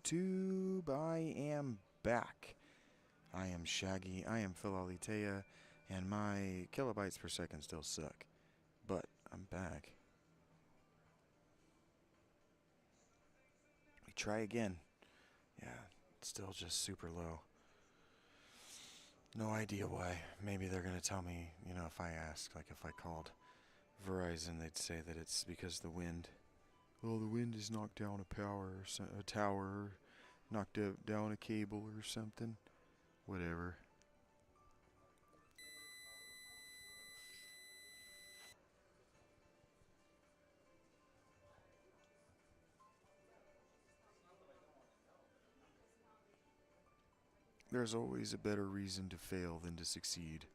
YouTube? I am back. I am Shaggy, I am Philalitea, and my kilobytes per second still suck. But I'm back. We try again. Yeah, it's still just super low. No idea why. Maybe they're gonna tell me, if I ask, like if I called Verizon, they'd say that it's because the wind. Well, the wind has knocked down a tower, knocked down a cable or something. Whatever. There's always a better reason to fail than to succeed.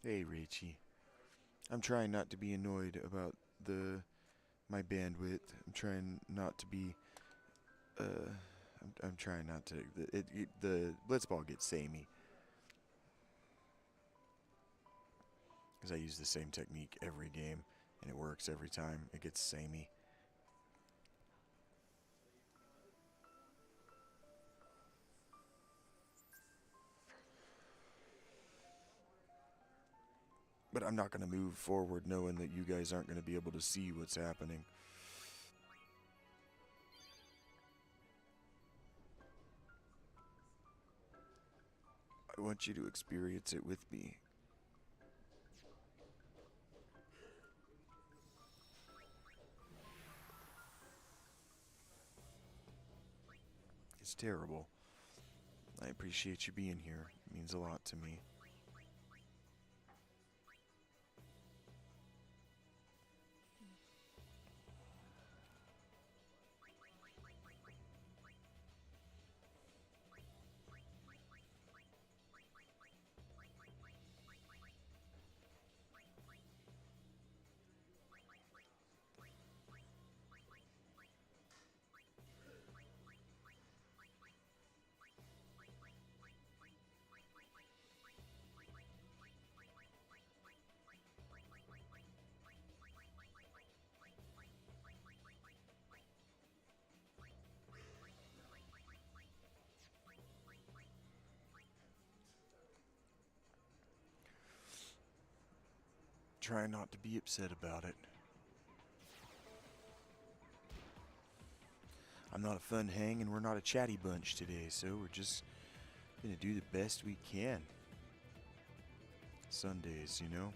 Hey, Rachie. I'm trying not to be annoyed about my bandwidth. I'm trying not to be. I'm trying not to. The blitzball gets samey. Because I use the same technique every game, and it works every time. It gets samey. But I'm not going to move forward knowing that you guys aren't going to be able to see what's happening. I want you to experience it with me. It's terrible. I appreciate you being here. It means a lot to me. Try not to be upset about it. I'm not a fun hang and we're not a chatty bunch today, so we're just gonna do the best we can. Sundays, you know?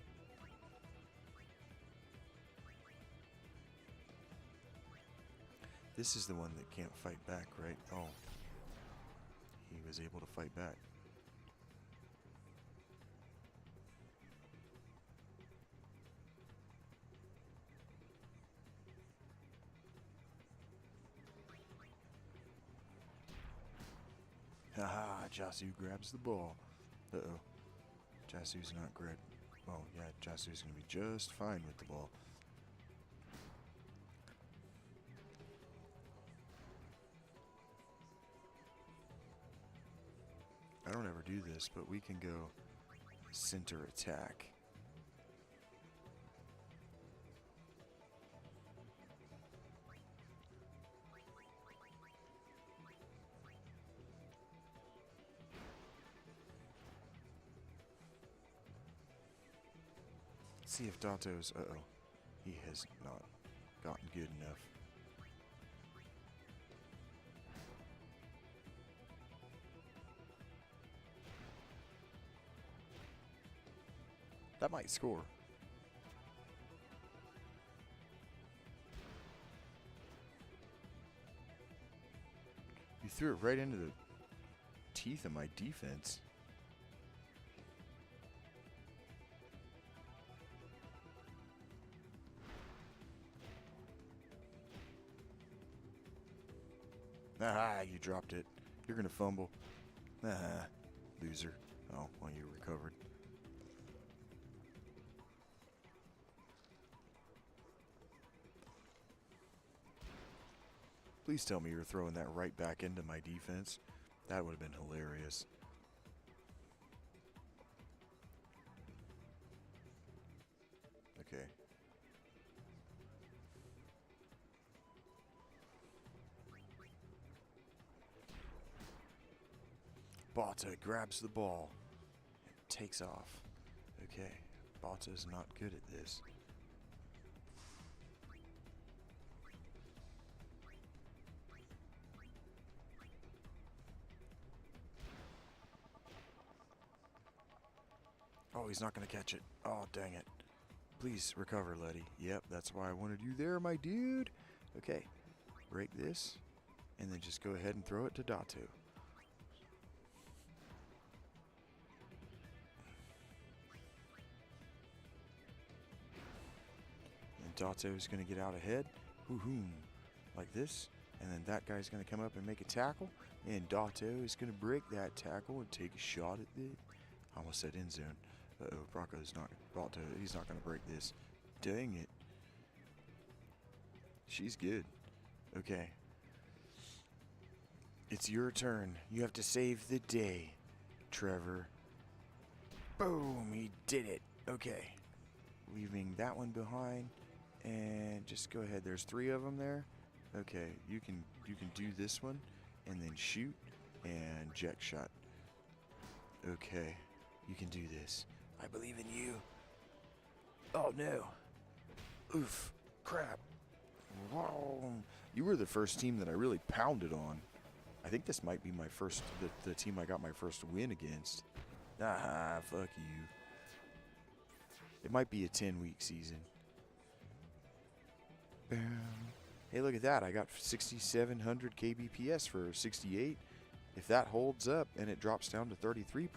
This is the one that can't fight back, right? Oh. He was able to fight back. Haha, Jasu grabs the ball. Uh-oh. Jasu's not great. Oh, yeah, Jasu's gonna be just fine with the ball. I don't ever do this, but we can go center attack. See if Dato's. Uh-oh. He has not gotten good enough. That might score. You threw it right into the teeth of my defense. Ah, you dropped it. You're gonna fumble. Ah, loser. Oh, well, you recovered. Please tell me you're throwing that right back into my defense. That would have been hilarious. Okay. Bata grabs the ball and takes off. Okay, Bata's not good at this. Oh, he's not going to catch it. Oh, dang it. Please recover, Letty. Yep, that's why I wanted you there, my dude. Okay, break this, and then just go ahead and throw it to Datu. And Datu's going to get out ahead. Hoo-hoom. Like this. And then that guy's going to come up and make a tackle. And Datu is going to break that tackle and take a shot at the... I almost said end zone. Uh-oh, Broncos not... Datu, he's not going to break this. Dang it. She's good. Okay. It's your turn. You have to save the day, Trevor. Boom, he did it. Okay. Leaving that one behind. And just go ahead. There's 3 of them there. Okay, you can do this one and then shoot and jet shot. Okay. You can do this. I believe in you. Oh no. Oof. Crap. Whoa. You were the first team that I really pounded on. I think this might be my first, the team I got my first win against. Ah, fuck you. It might be a 10-week season. Bam. Hey, look at that. I got 6,700 kbps for 68. If that holds up and it drops down to 33%,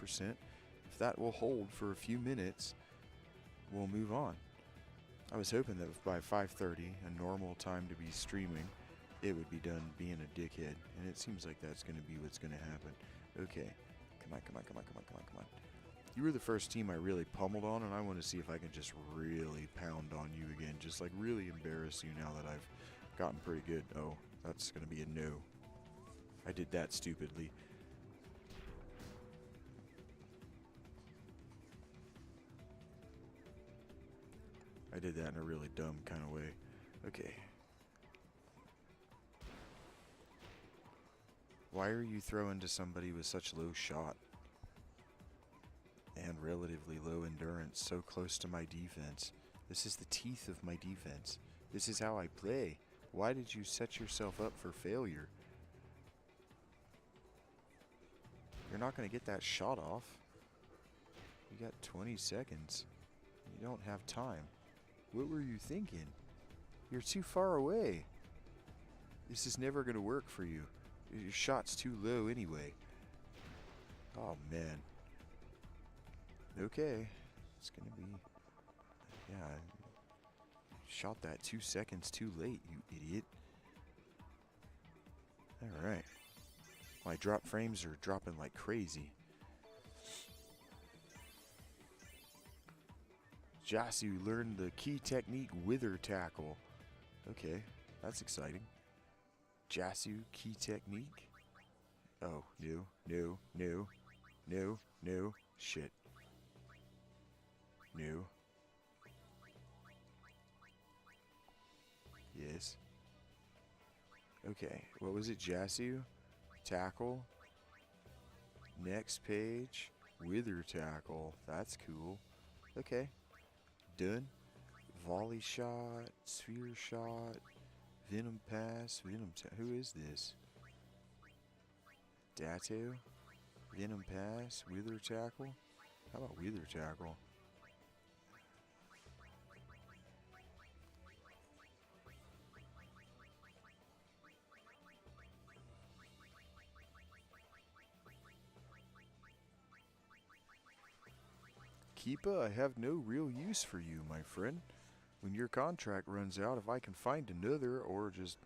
if that will hold for a few minutes, we'll move on. I was hoping that by 5:30, a normal time to be streaming, it would be done being a dickhead. And it seems like that's going to be what's going to happen. Okay. Come on, come on, come on, come on, come on, come on. You were the first team I really pummeled on, and I want to see if I can just really pound on you again. Just like really embarrass you now that I've gotten pretty good. Oh, that's going to be a no. I did that stupidly. I did that in a really dumb kind of way. Okay. Why are you throwing to somebody with such low shot and relatively low endurance so close to my defense? This is the teeth of my defense. This is how I play. Why did you set yourself up for failure? You're not going to get that shot off. You got 20 seconds. You don't have time. What were you thinking? You're too far away. This is never going to work for you. Your shot's too low anyway. Oh, man. Okay. It's going to be... Yeah. Shot that 2 seconds too late, you idiot. Alright. My drop frames are dropping like crazy. Jasu learned the key technique wither tackle. Okay, that's exciting. Jasu key technique. Oh, no. Shit. No. Yes. Okay, what was it? Jasu? Tackle. Next page. Wither tackle. That's cool. Okay. Done. Volley shot. Sphere shot. Venom pass. Who is this? Datu? Venom pass. Wither tackle? How about wither tackle? Keepa, I have no real use for you, my friend. When your contract runs out, if I can find another, or just,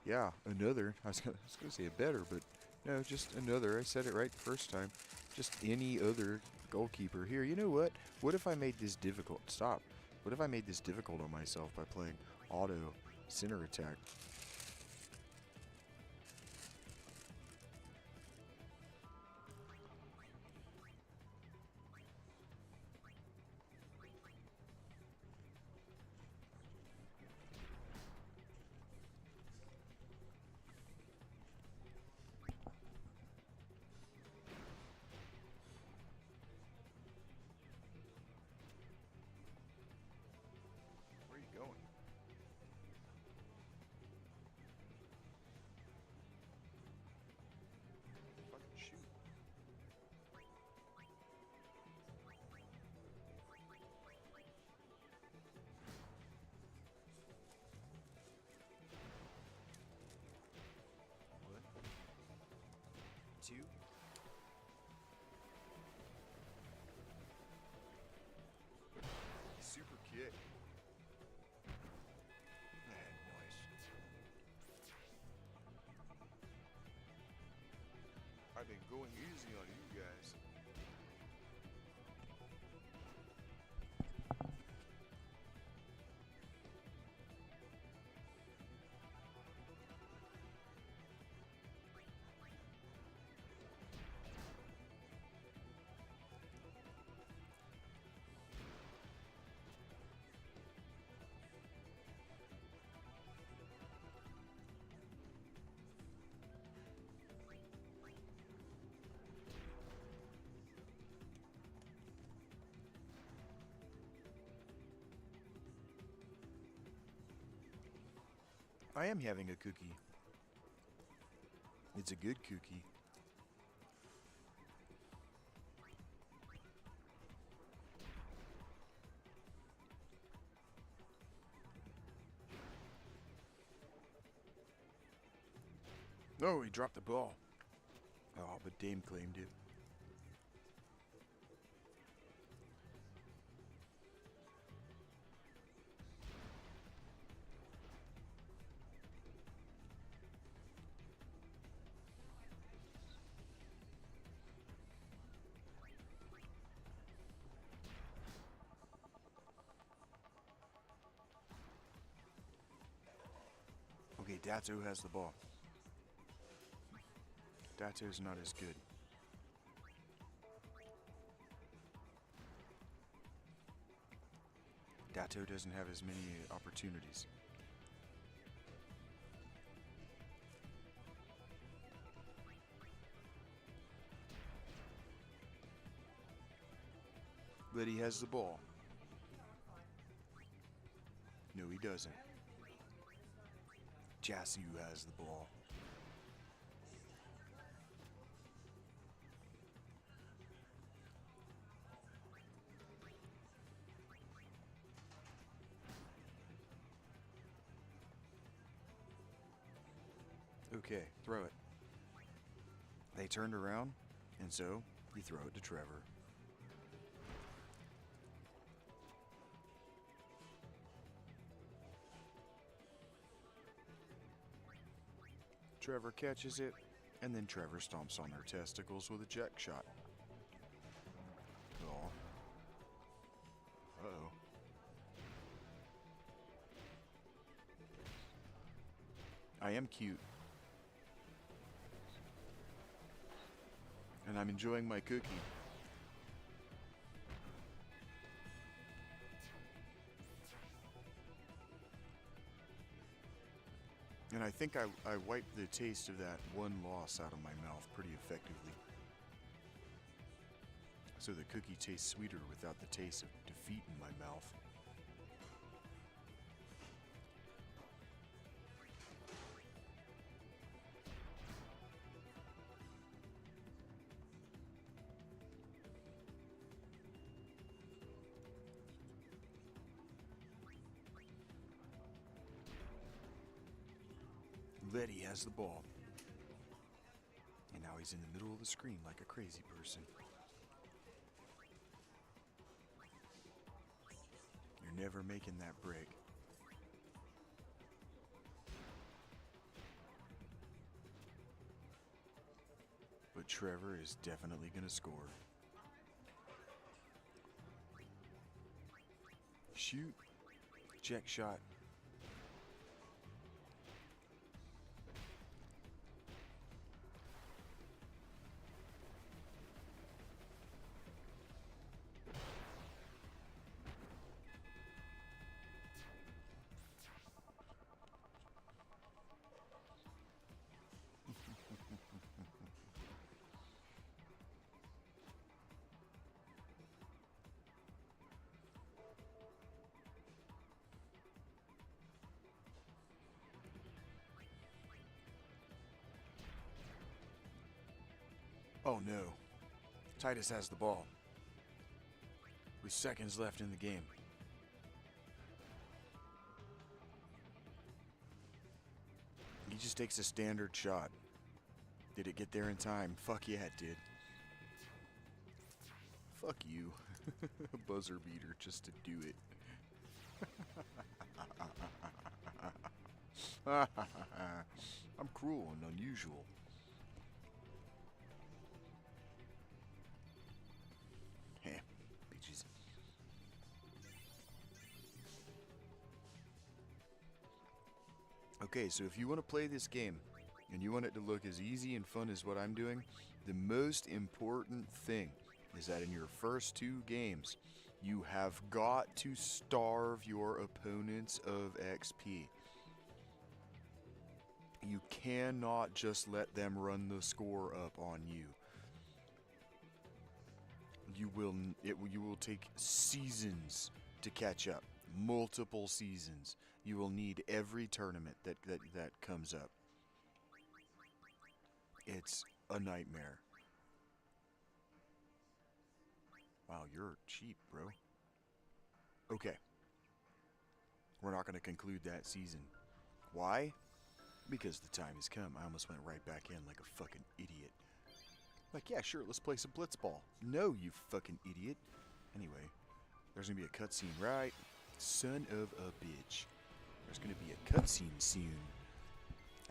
yeah, another. I was gonna say a better, but no, just another. I said it right the first time. Just any other goalkeeper. Here, you know what? What if I made this difficult? Stop. What if I made this difficult on myself by playing auto center attack? shit. Nice. I've been going easy on you guys. I am having a cookie. It's a good cookie. Oh, he dropped the ball. Oh, but Dame claimed it. Okay, Datto has the ball. Datto's not as good. Datto doesn't have as many opportunities. But he has the ball. No, he doesn't. Jasu has the ball. Okay, throw it. They turned around, and so you throw it to Trevor. Trevor catches it, and then Trevor stomps on their testicles with a jack shot. Oh. Uh-oh. I am cute. And I'm enjoying my cookie. And I think I wiped the taste of that one loss out of my mouth pretty effectively. So the cookie tastes sweeter without the taste of defeat in my mouth. Letty has the ball. And now he's in the middle of the screen like a crazy person. You're never making that break. But Trevor is definitely going to score. Shoot. Check shot. Oh no. Titus has the ball. With seconds left in the game. He just takes a standard shot. Did it get there in time? Fuck yeah, it did. Fuck you. A buzzer beater just to do it. I'm cruel and unusual. Heh, bitches. Okay, so if you want to play this game and you want it to look as easy and fun as what I'm doing, the most important thing is that in your first two games, you have got to starve your opponents of XP. You cannot just let them run the score up on you. You will take seasons to catch up. Multiple seasons. You will need every tournament that comes up. It's a nightmare. Wow, you're cheap, bro. Okay. We're not going to conclude that season. Why? Because the time has come. I almost went right back in like a fucking idiot. Like, yeah, sure, let's play some blitzball. No, you fucking idiot. Anyway, there's going to be a cutscene, right? Son of a bitch. There's going to be a cutscene soon.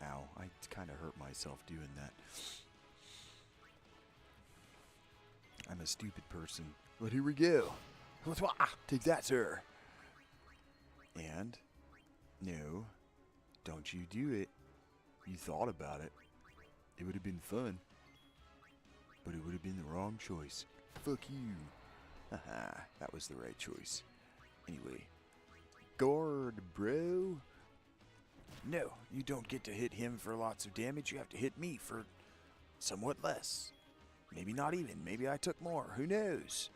Ow, I kind of hurt myself doing that. I'm a stupid person. But here we go. Take that, sir. And, no, don't you do it. You thought about it. It would have been fun. But it would have been the wrong choice. Fuck you. Haha, that was the right choice. Anyway. Guard, bro. No, you don't get to hit him for lots of damage. You have to hit me for somewhat less. Maybe not even. Maybe I took more. Who knows?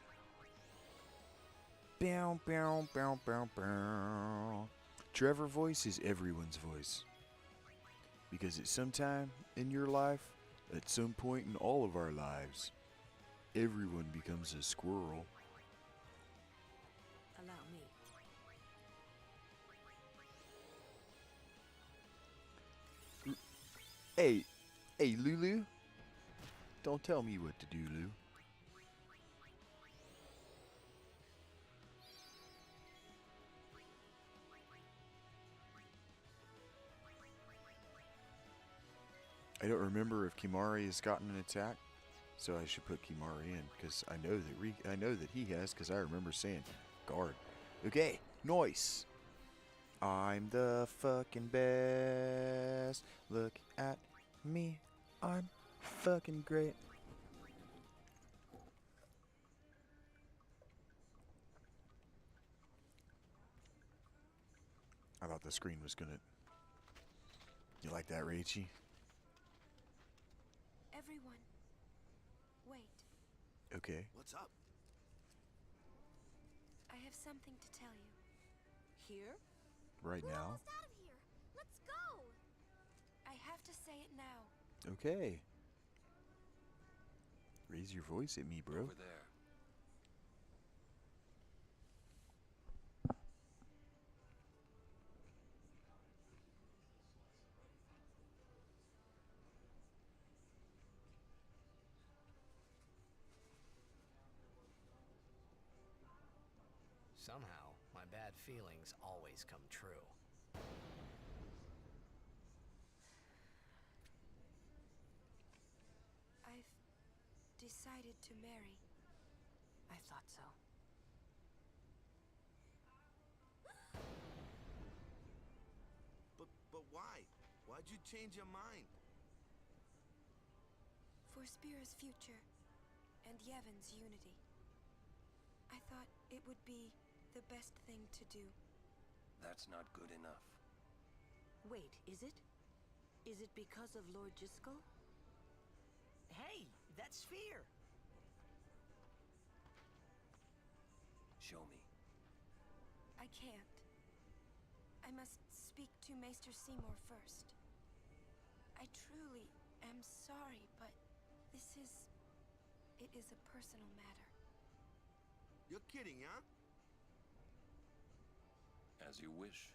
Bow, bow, bow, bow, bow. Trevor voice is everyone's voice. Because at some time in your life, at some point in all of our lives, everyone becomes a squirrel. Allow me. Hey, Lulu. Don't tell me what to do, Lou. I don't remember if Kimari has gotten an attack, so I should put Kimari in because I know that he has because I remember saying guard. Okay, nice. I'm the fucking best. Look at me. I'm fucking great. I thought the screen was gonna. You like that, Rachie? Everyone, wait. Okay. What's up? I have something to tell you. Here? Right We're now? almost out of here. Let's go. I have to say it now. Okay. Raise your voice at me, bro. Over there. Somehow, my bad feelings always come true. I've decided to marry. I thought so. But why? Why'd you change your mind? For Spear's future and Yevon's unity. I thought it would be the best thing to do. That's not good enough. Wait, is it? Is it because of Lord Jiskel? Hey, that's Sphere! Show me. I can't. I must speak to Maester Seymour first. I truly am sorry, but it is a personal matter. You're kidding, huh? As you wish.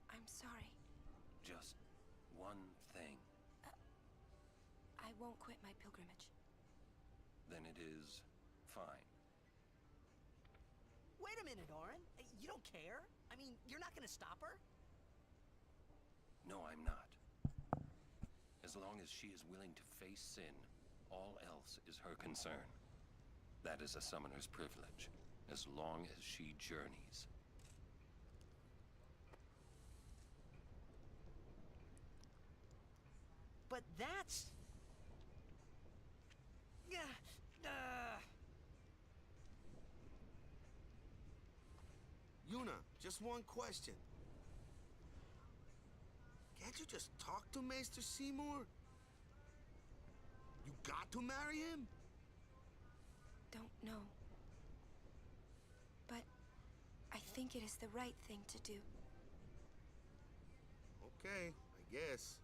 I'm sorry. Just one thing. I won't quit my pilgrimage. Then it is fine. Wait a minute, Orin. You don't care? I mean, you're not gonna stop her? No, I'm not. As long as she is willing to face sin, all else is her concern. That is a summoner's privilege, as long as she journeys. But that's... Yuna, just one question. Can't you just talk to Maester Seymour? You got to marry him? Don't know. But I think it is the right thing to do. Okay, I guess.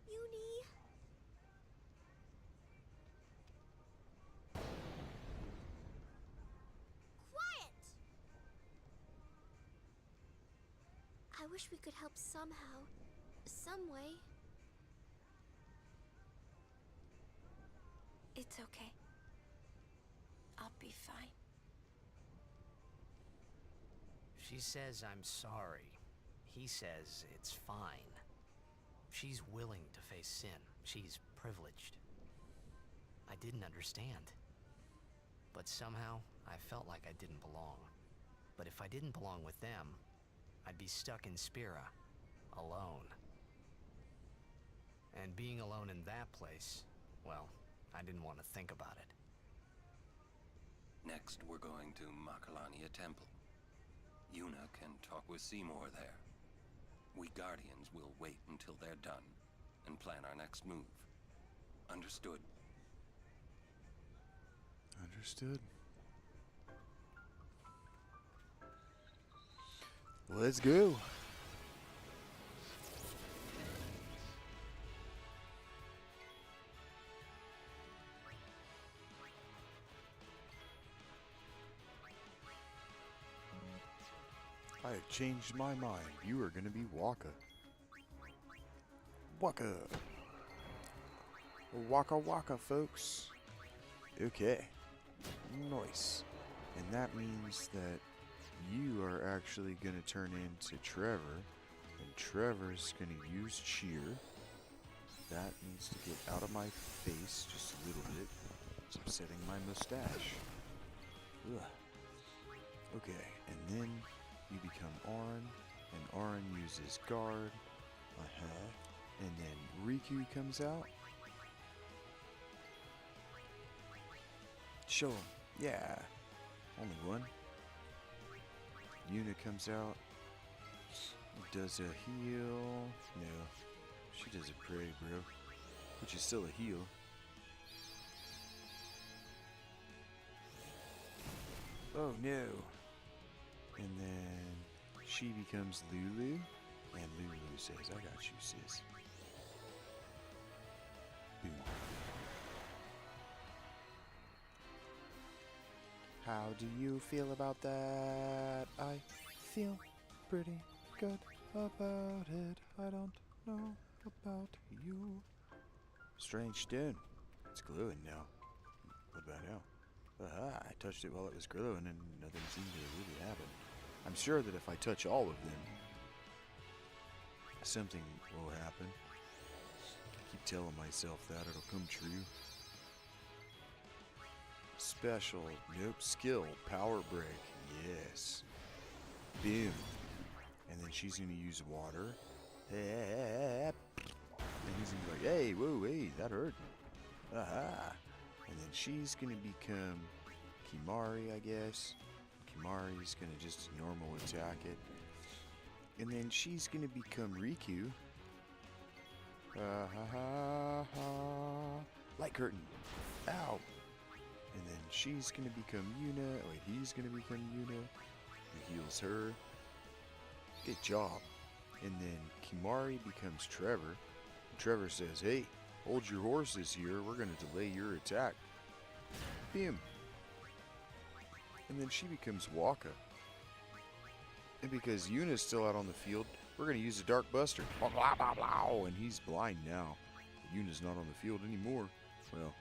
Uni. Quiet! I wish we could help somehow. Some way. It's okay. I'll be fine. She says I'm sorry. He says it's fine. She's willing to face sin. She's privileged. I didn't understand. But somehow, I felt like I didn't belong. But if I didn't belong with them, I'd be stuck in Spira, alone. And being alone in that place, well, I didn't want to think about it. Next, we're going to Makalania Temple. Yuna can talk with Seymour there. We Guardians will wait until they're done and plan our next move. Understood? Understood. Let's go. I have changed my mind. You are going to be Waka. Waka. Waka waka, folks. Okay. Nice. And that means that you are actually going to turn into Trevor. And Trevor's going to use cheer. That needs to get out of my face just a little bit. It's upsetting my mustache. Ugh. Okay, and then you become Auron, and Auron uses guard. And then Riku comes out. Show him. Yeah. Only one. Yuna comes out. Does a heal. No. She does a pray, bro. Which is still a heal. Oh no. And then she becomes Lulu. And Lulu says, I got you, sis. Boom. How do you feel about that? I feel pretty good about it. I don't know about you. Strange stone. It's glowing now. What about now? Aha, I touched it while it was glowing and nothing seemed to really happen. I'm sure that if I touch all of them, something will happen. I keep telling myself that it'll come true. Special, nope, skill, power break, yes. Boom. And then she's gonna use water. And he's gonna be like, hey, whoa, hey, that hurt. Aha. And then she's gonna become Kimahri, I guess. Kimahri's gonna just normal attack it. And then she's gonna become Riku. Light curtain. Ow. And then she's gonna become Yuna. Oh, wait, he's gonna become Yuna. He heals her. Good job. And then Kimahri becomes Trevor. And Trevor says, hey, hold your horses here. We're gonna delay your attack. Bam. And then she becomes Waka. And because Yuna's still out on the field, we're gonna use a Dark Buster. Blah, blah, blah, blah. And he's blind now. Yuna's not on the field anymore. Well,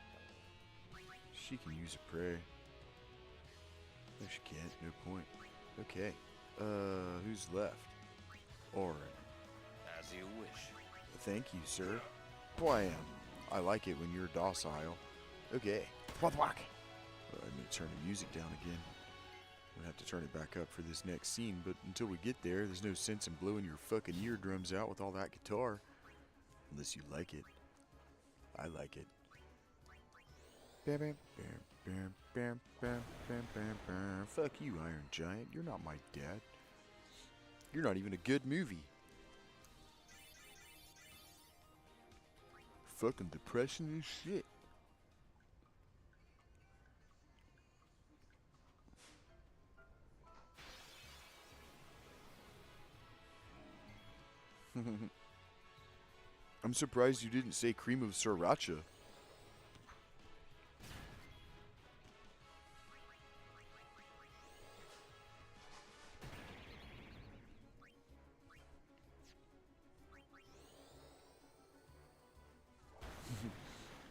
she can use a prey. No, she can't. No point. Okay. Who's left? Orin. As you wish. Thank you, sir. Blam. I like it when you're docile. Okay. Whack whack. I'm gonna turn the music down again. I'm gonna have to turn it back up for this next scene, but until we get there, there's no sense in blowing your fucking eardrums out with all that guitar. Unless you like it. I like it. Bam, bam, bam, bam, bam, bam, bam, bam, bam. Fuck you, Iron Giant. You're not my dad. You're not even a good movie. Fucking depression is shit. I'm surprised you didn't say cream of sriracha.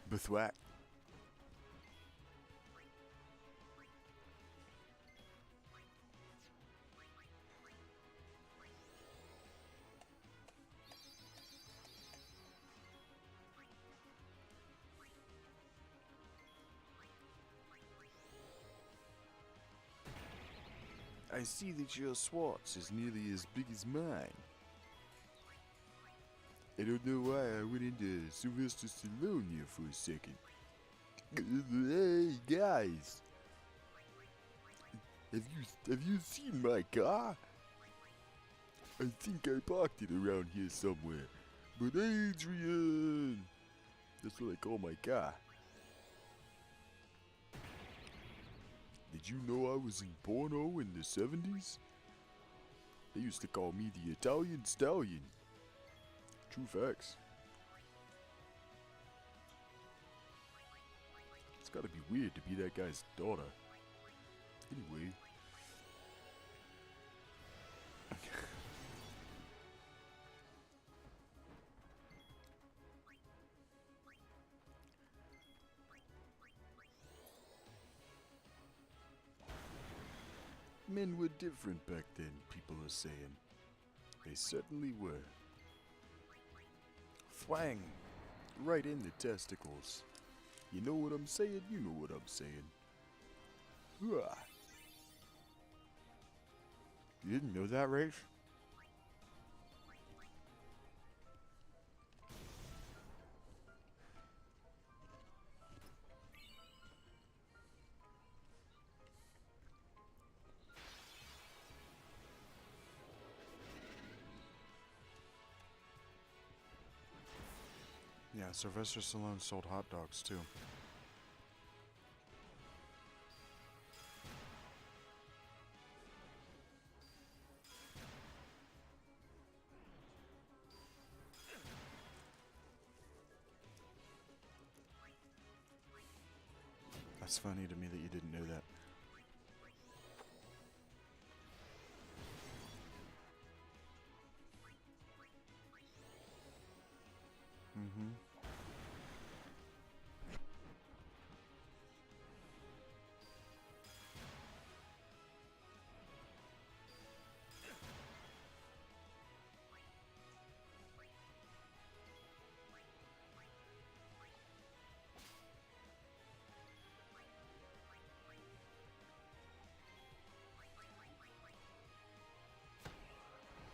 Bethwack. I see that your Swartz is nearly as big as mine. I don't know why I went into Sylvester Stallone here for a second. Hey guys, have you seen my car? I think I parked it around here somewhere. But Adrian, that's what I call my car. Did you know I was in porno in the 70s? They used to call me the Italian Stallion. True facts. It's gotta be weird to be that guy's daughter. Anyway. Men were different back then, people are saying. They certainly were. Thwang! Right in the testicles. You know what I'm saying? You know what I'm saying. Hooah. You didn't know that, Rafe? Yeah, Sylvester Stallone sold hot dogs too. That's funny to me that you didn't know that. Mm-hmm.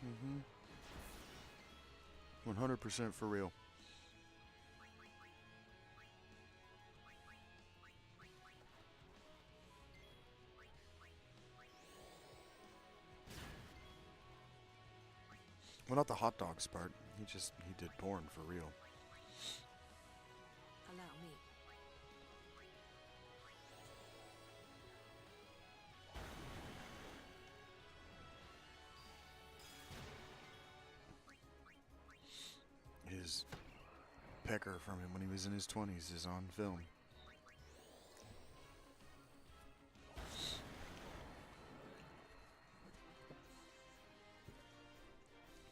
Mm-hmm. 100% for real. Well, not the hot dogs part. He did porn for real. Allow me. His pecker from him when he was in his 20s is on film.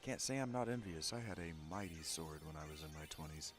Can't say I'm not envious. I had a mighty sword when I was in my 20s.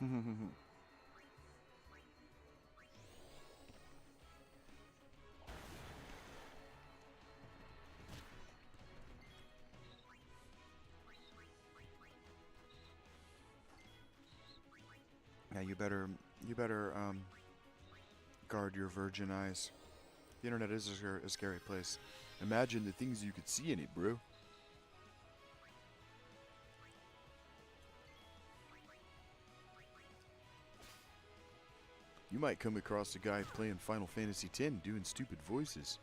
Yeah, you better guard your virgin eyes. The internet is a scary place. Imagine the things you could see in it, bro. You might come across a guy playing Final Fantasy X doing stupid voices.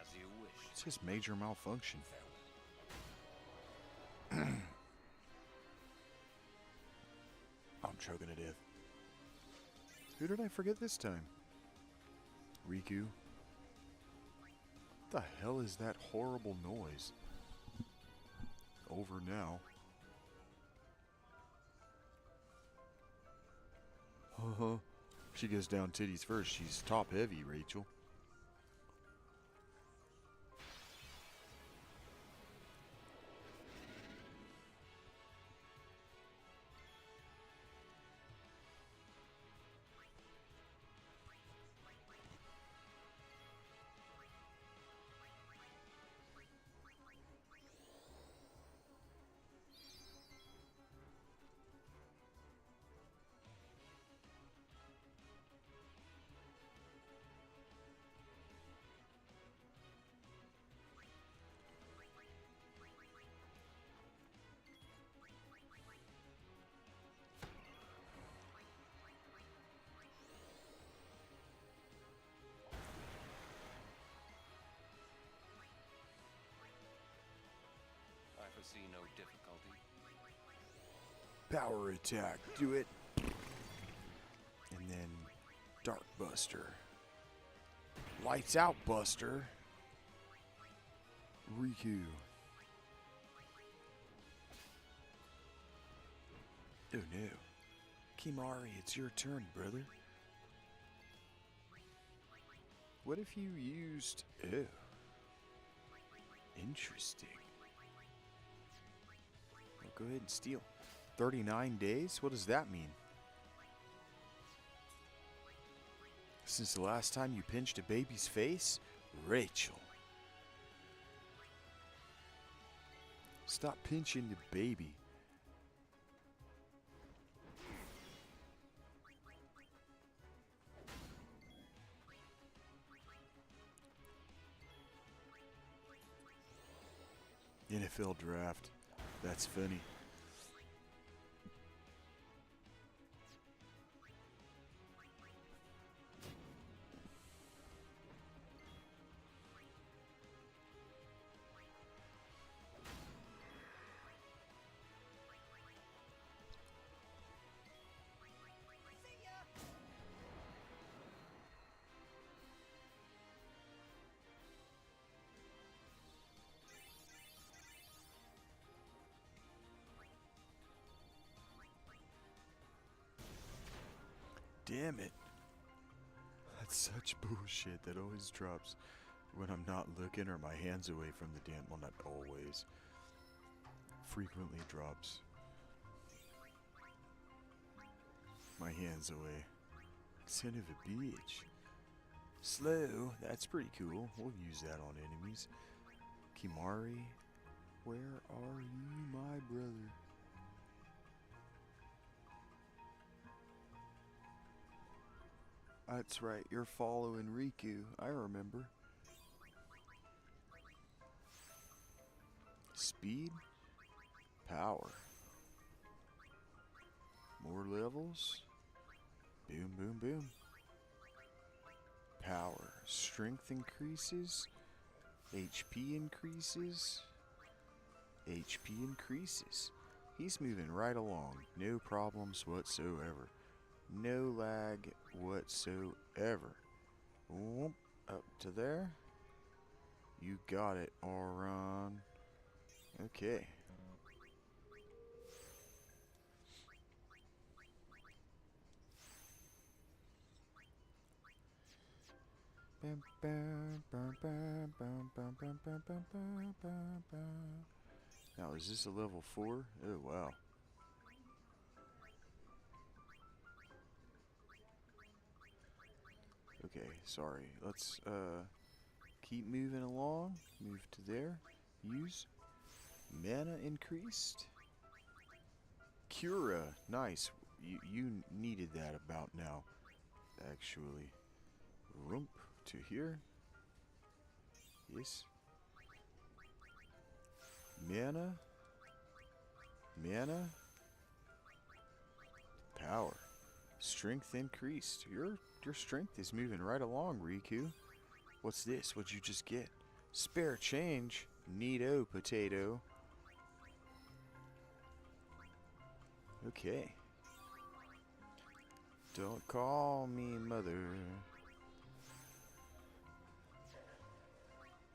As you wish. It's just major malfunction. I'm choking to death. Who did I forget this time? Riku. What the hell is that horrible noise? Over now. She goes down titties first. She's top heavy, Rachel. I foresee no difficulty. Power attack. Do it. And then Dark Buster. Lights out, Buster. Riku. Oh no. Kimari, it's your turn, brother. What if you used... Oh. Interesting. Well, go ahead and steal. 39 days? What does that mean? Since the last time you pinched a baby's face? Rachel. Stop pinching the baby. NFL draft. That's funny. Damn it. That's such bullshit that always drops when I'm not looking or my hand's away from the damn... Well, not always. Frequently drops. My hand's away. Son of a bitch. Slow. That's pretty cool. We'll use that on enemies. Kimari. Where are you, my brother? That's right, you're following Riku. I remember. Speed. Power. More levels. Boom, boom, boom. Power. Strength increases. HP increases. HP increases. He's moving right along. No problems whatsoever. No lag whatsoever. Whoop, up to there. You got it, Auron. Okay. Now, is this a level 4? Oh, wow. Okay, sorry. Let's keep moving along. Move to there. Use. Mana increased. Cura. Nice. You needed that about now, actually. Rump to here. Yes. Mana. Mana. Power. Strength increased. Your strength is moving right along, Riku. What's this? What'd you just get? Spare change. Neato potato. Okay. Don't call me mother.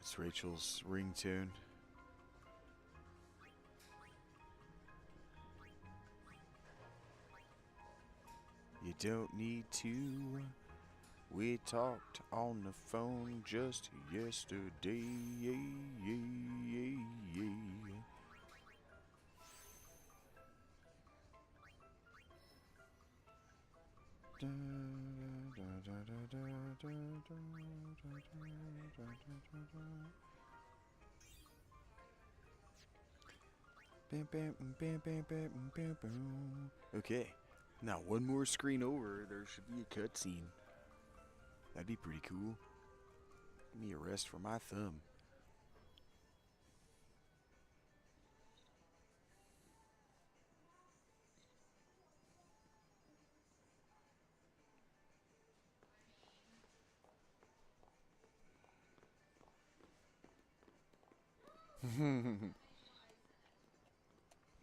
It's Rachel's ringtone. You don't need to. We talked on the phone just yesterday. Okay, now one more screen over, there should be a cutscene. That'd be pretty cool. Give me a rest for my thumb.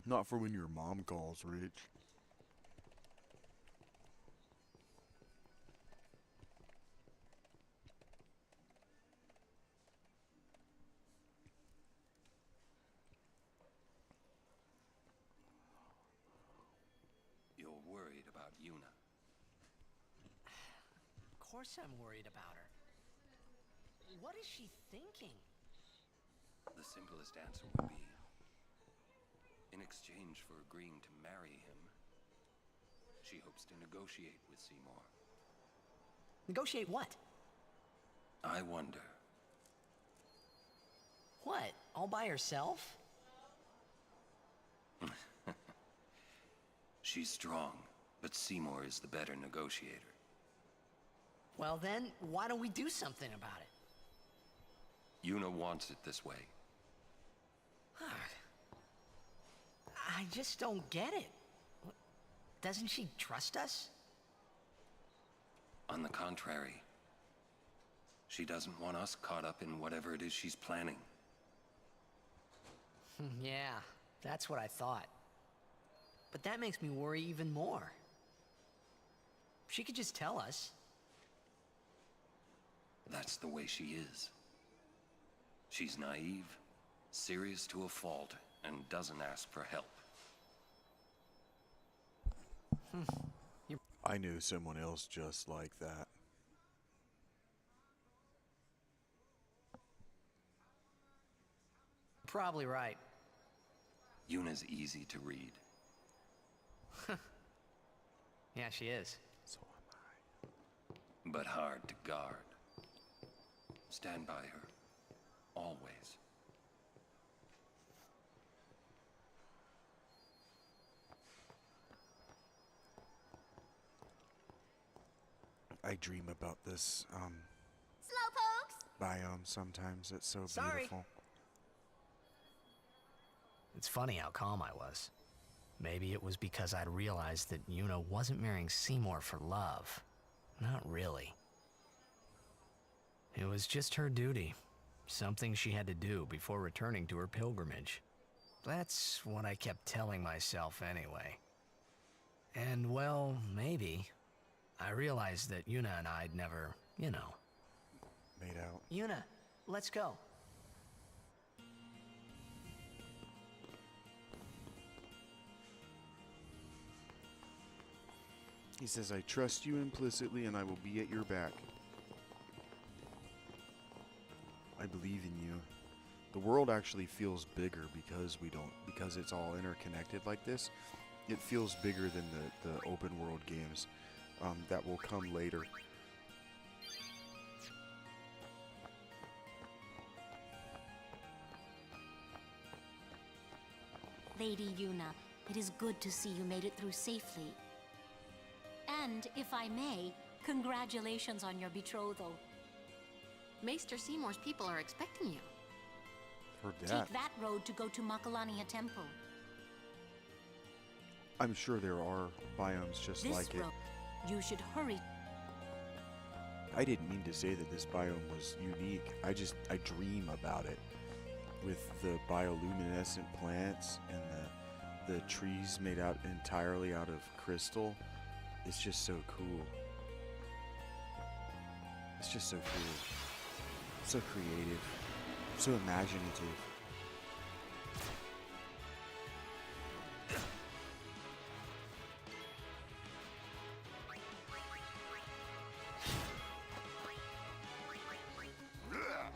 Not for when your mom calls, Rich. You're worried about Yuna. Of course I'm worried about her. What is she thinking? The simplest answer would be, in exchange for agreeing to marry him, she hopes to negotiate with Seymour. Negotiate what? I wonder. What? All by herself? She's strong, but Seymour is the better negotiator. Well then, why don't we do something about it? Yuna wants it this way. I just don't get it. Doesn't she trust us? On the contrary, she doesn't want us caught up in whatever it is she's planning. Yeah, that's what I thought. But that makes me worry even more. She could just tell us. That's the way she is. She's naive, serious to a fault, and doesn't ask for help. I knew someone else just like that. Probably right. Yuna's easy to read. Yeah, she is. So am I. But hard to guard. Stand by her. Always. I dream about this Slowpokes! biome sometimes. It's so Sorry. beautiful. It's funny how calm I was. Maybe it was because I'd realized that Yuna wasn't marrying Seymour for love. Not really. It was just her duty. Something she had to do before returning to her pilgrimage. That's what I kept telling myself anyway. And well, maybe. I realized that Yuna and I'd never, made out. Yuna, let's go. He says, I trust you implicitly and I will be at your back. I believe in you. The world actually feels bigger because it's all interconnected like this. It feels bigger than the open world games that will come later. Lady Yuna, it is good to see you made it through safely. And, if I may, congratulations on your betrothal. Maester Seymour's people are expecting you. Heard that. Take that road to go to Makalania Temple. I'm sure there are biomes just This like it. road, you should hurry. I didn't mean to say that this biome was unique. I dream about it. With the bioluminescent plants and the trees made out entirely out of crystal. It's just so cool. It's just so cool. So creative. So imaginative.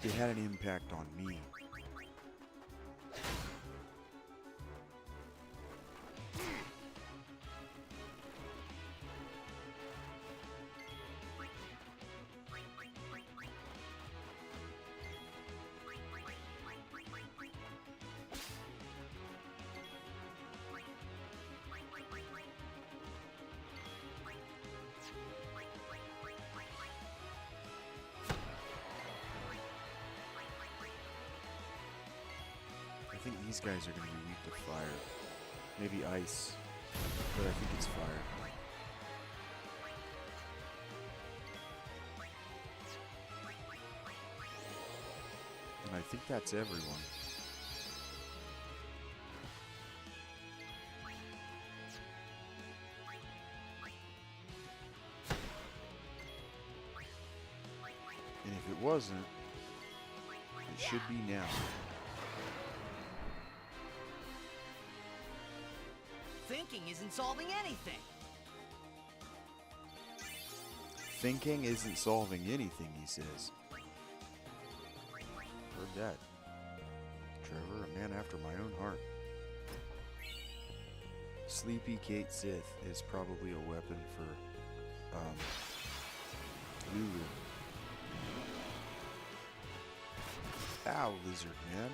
It had an impact on me. I think these guys are going to be weak to fire. Maybe ice, but I think it's fire. And I think that's everyone. And if it wasn't, it should be now. Thinking isn't solving anything. Thinking isn't solving anything, he says. Heard that. Trevor, a man after my own heart. Sleepy Kate Sith is probably a weapon for, Lulu. Ow, lizard man.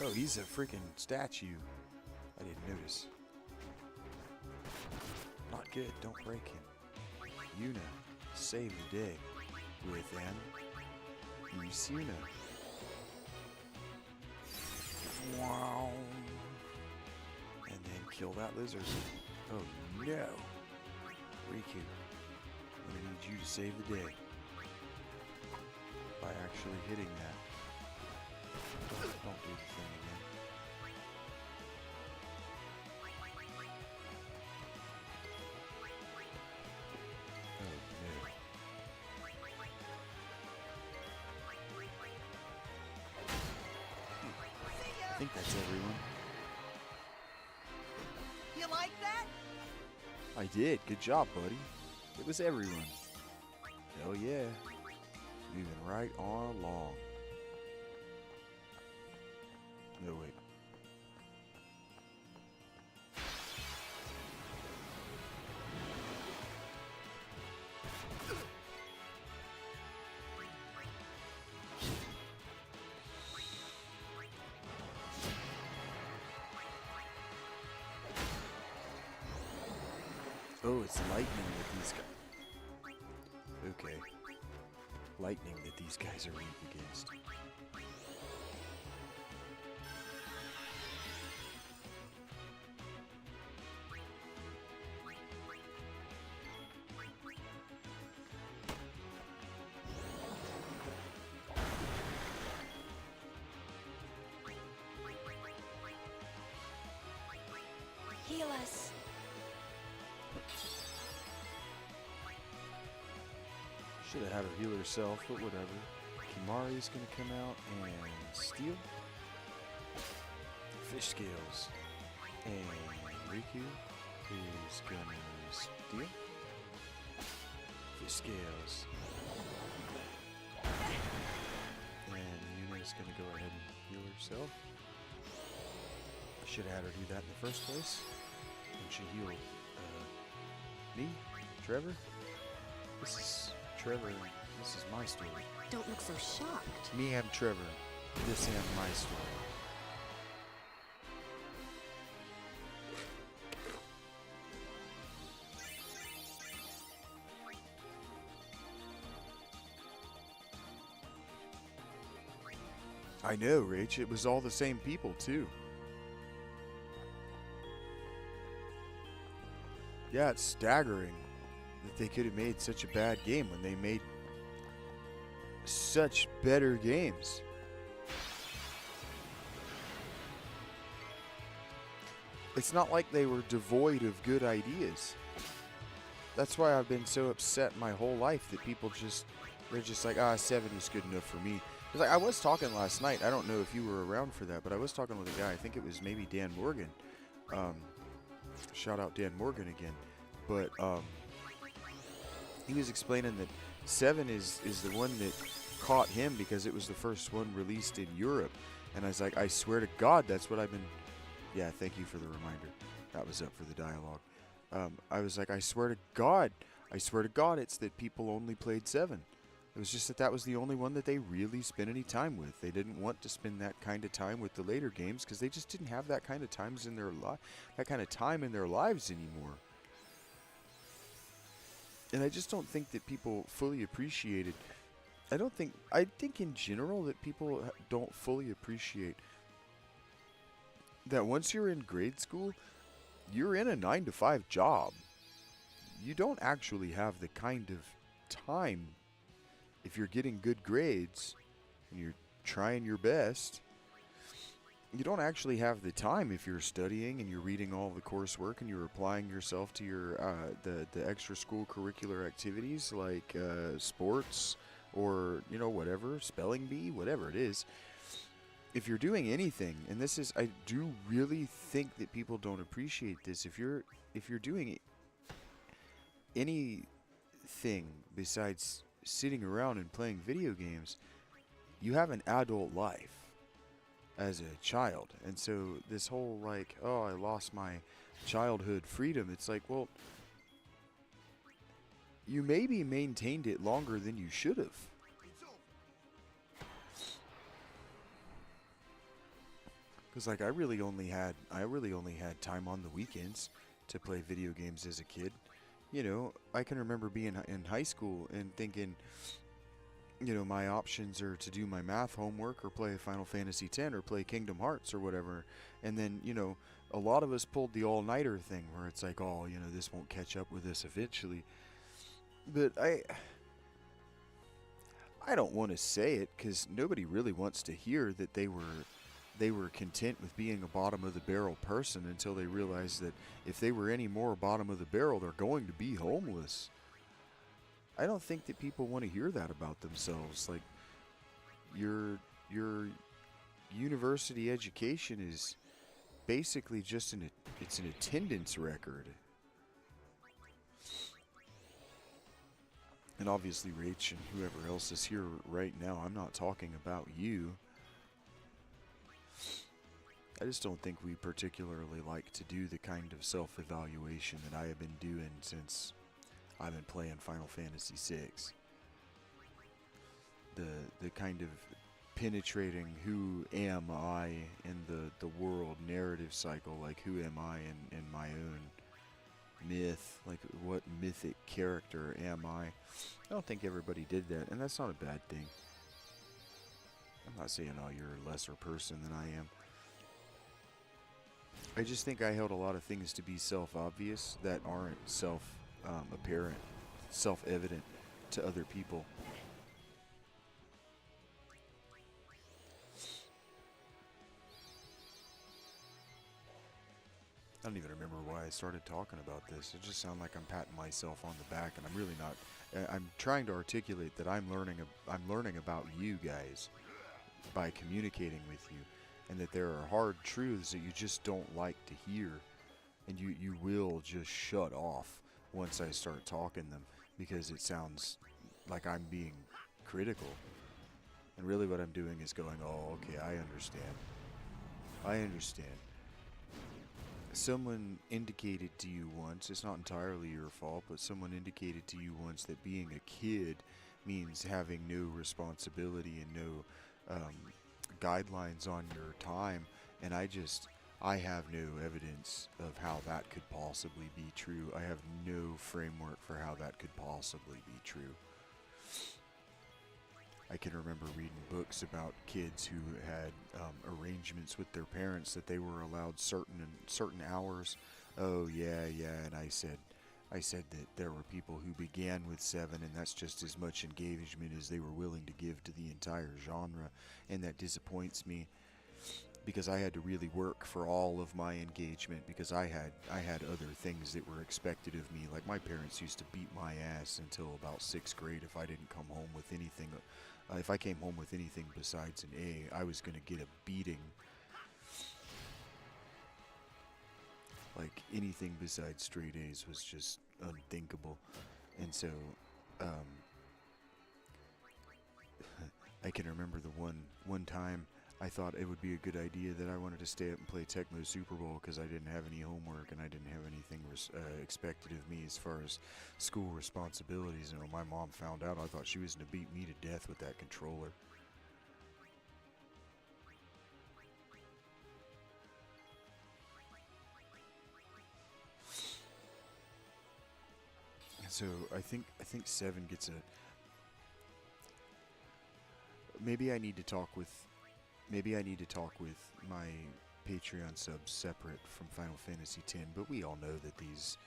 Oh, he's a freaking statue. I didn't notice. Not good, don't break him. Yuna, save the day with an Yusuna. Wow. And then kill that lizard. Oh no. Riku, I'm gonna need you to save the day. By actually hitting that. Don't do the thing again. Oh no. I think that's everyone. You like that? I did. Good job, buddy. It was everyone. Hell yeah. Moving right on along. No, wait. Oh, it's lightning that these guys... Okay. Lightning that these guys are weak against. Should have had her heal herself, but whatever. Kimari's gonna come out and steal. Fish scales. And Riku is gonna steal. Fish scales. And Yuna's gonna go ahead and heal herself. I should have had her do that in the first place. And she healed me, Trevor. This is Trevor. This is my story. Don't look so shocked. Me and Trevor. This and my story. I know, Rach. It was all the same people, too. Yeah, it's staggering that they could have made such a bad game when they made such better games. It's not like they were devoid of good ideas. That's why I've been so upset my whole life that people they're just like, 7 is good enough for me. It's like, I was talking last night, I don't know if you were around for that, but I was talking with a guy, I think it was maybe Dan Morgan. Shout out Dan Morgan again. But he was explaining that 7 is the one that caught him because it was the first one released in Europe. And I was like, I swear to God, that's what I've been... Yeah, thank you for the reminder. That was up for the dialogue. I was like, I swear to God, it's that people only played 7. It was just that was the only one that they really spent any time with. They didn't want to spend that kind of time with the later games because they just didn't have that kind of time in their lives anymore. And I just don't think that people fully appreciated. I think in general that people don't fully appreciate that once you're in grade school, you're in a 9-to-5 job. You don't actually have the kind of time. If you're getting good grades and you're trying your best, you don't actually have the time if you're studying and you're reading all the coursework and you're applying yourself to your the extra school curricular activities like sports or whatever, spelling bee, whatever it is. If you're doing anything, and I do really think that people don't appreciate this. If you're doing anything besides sitting around and playing video games, you have an adult life as a child. And so this whole like, oh, I lost my childhood freedom, it's like, well, you maybe maintained it longer than you should have. Because like I really only had time on the weekends to play video games as a kid. I can remember being in high school and thinking, my options are to do my math homework or play Final Fantasy X or play Kingdom Hearts or whatever. And then, a lot of us pulled the all-nighter thing where it's like, oh, this won't catch up with us eventually. But I don't want to say it because nobody really wants to hear that they were content with being a bottom-of-the-barrel person until they realize that if they were any more bottom-of-the-barrel, they're going to be homeless. I don't think that people want to hear that about themselves. Like, your university education is basically just it's an attendance record. And obviously, Rach and whoever else is here right now, I'm not talking about you. I just don't think we particularly like to do the kind of self-evaluation that I have been doing since I've been playing Final Fantasy VI. The kind of penetrating who am I in the world narrative cycle, like who am I in my own myth, like what mythic character am I? I don't think everybody did that, and that's not a bad thing. I'm not saying, oh, you're a lesser person than I am. I just think I held a lot of things to be self-obvious that aren't self-apparent, self-evident to other people. I don't even remember why I started talking about this. It just sounds like I'm patting myself on the back, and I'm really not. I'm trying to articulate that I'm learning about you guys by communicating with you, and that there are hard truths that you just don't like to hear, and you will just shut off once I start talking them, because it sounds like I'm being critical. And really what I'm doing is going, oh, okay, I understand. I understand. Someone indicated to you once, it's not entirely your fault, but someone indicated to you once that being a kid means having no responsibility and no guidelines on your time. And I have no evidence of how that could possibly be true. I have no framework for how that could possibly be true. I can remember reading books about kids who had arrangements with their parents that they were allowed certain hours. Oh yeah, and I said that there were people who began with 7, and that's just as much engagement as they were willing to give to the entire genre, and that disappoints me, because I had to really work for all of my engagement, because I had other things that were expected of me. Like, my parents used to beat my ass until about 6th grade if I didn't come home with anything. If I came home with anything besides an A, I was going to get a beating. Like, anything besides straight A's was just unthinkable. And so, I can remember the one time I thought it would be a good idea that I wanted to stay up and play Tecmo Super Bowl because I didn't have any homework and I didn't have anything expected of me as far as school responsibilities. And when my mom found out, I thought she was going to beat me to death with that controller. So I think 7 gets a. Maybe I need to talk with my Patreon subs separate from Final Fantasy X, but we all know that these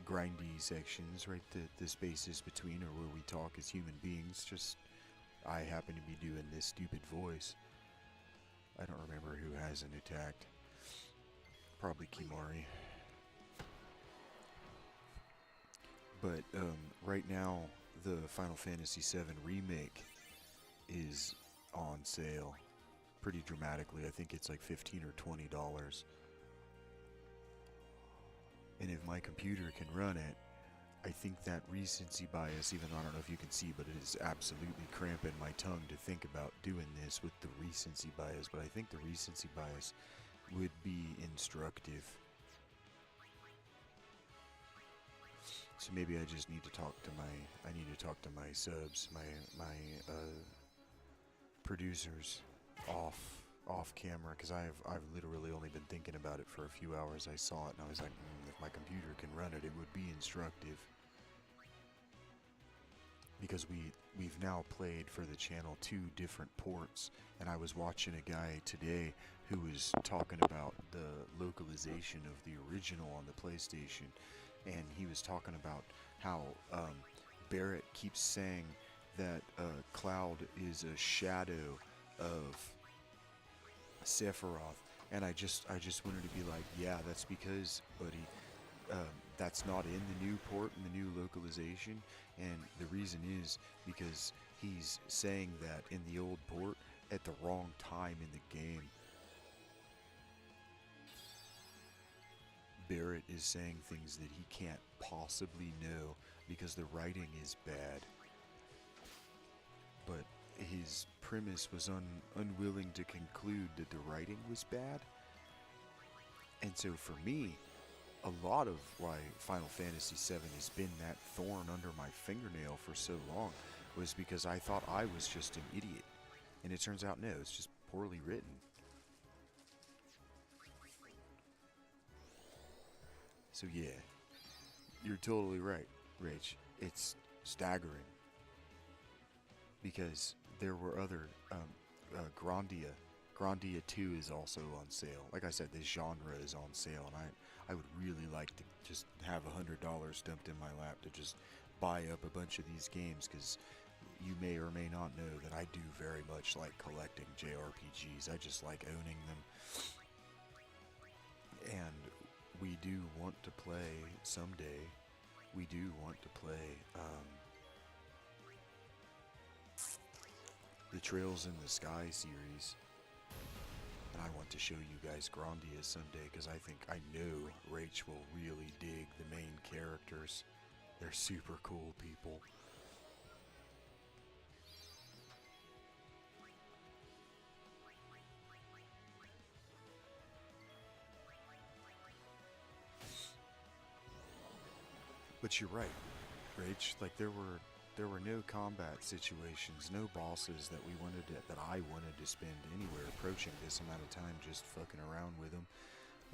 grindy sections, right, the spaces between, are where we talk as human beings. Just, I happen to be doing this stupid voice. I don't remember who hasn't attacked. Probably Kimari. But right now, the Final Fantasy VII Remake is on sale pretty dramatically. I think it's like $15 or $20. And if my computer can run it, I think that recency bias, even though I don't know if you can see, but it is absolutely cramping my tongue to think about doing this with the recency bias, but I think the recency bias would be instructive. So maybe I just need to talk to my subs, my producers off camera, because I've literally only been thinking about it for a few hours. I saw it and I was like, if my computer can run it, it would be instructive. Because we've now played for the channel 2 different ports, and I was watching a guy today who was talking about the localization of the original on the PlayStation, and he was talking about how Barrett keeps saying that Cloud is a shadow of Sephiroth, and I just wanted to be like, yeah, that's because, buddy, that's not in the new port, in the new localization, and the reason is because he's saying that in the old port at the wrong time in the game. Barrett is saying things that he can't possibly know because the writing is bad. But his premise was unwilling to conclude that the writing was bad. And so for me, a lot of why Final Fantasy VII has been that thorn under my fingernail for so long was because I thought I was just an idiot. And it turns out, no, it's just poorly written. So yeah, you're totally right, Rich. It's staggering. Because there were other, Grandia. Grandia 2 is also on sale. Like I said, this genre is on sale, and I would really like to just have $100 dumped in my lap to just buy up a bunch of these games, because you may or may not know that I do very much like collecting JRPGs. I just like owning them. And we do want to play someday. We do want to play the Trails in the Sky series. And I want to show you guys Grandia someday, because I know Rach will really dig the main characters. They're super cool people. But you're right, Rach. Like there were no combat situations, no bosses that I wanted to spend anywhere approaching this amount of time just fucking around with them.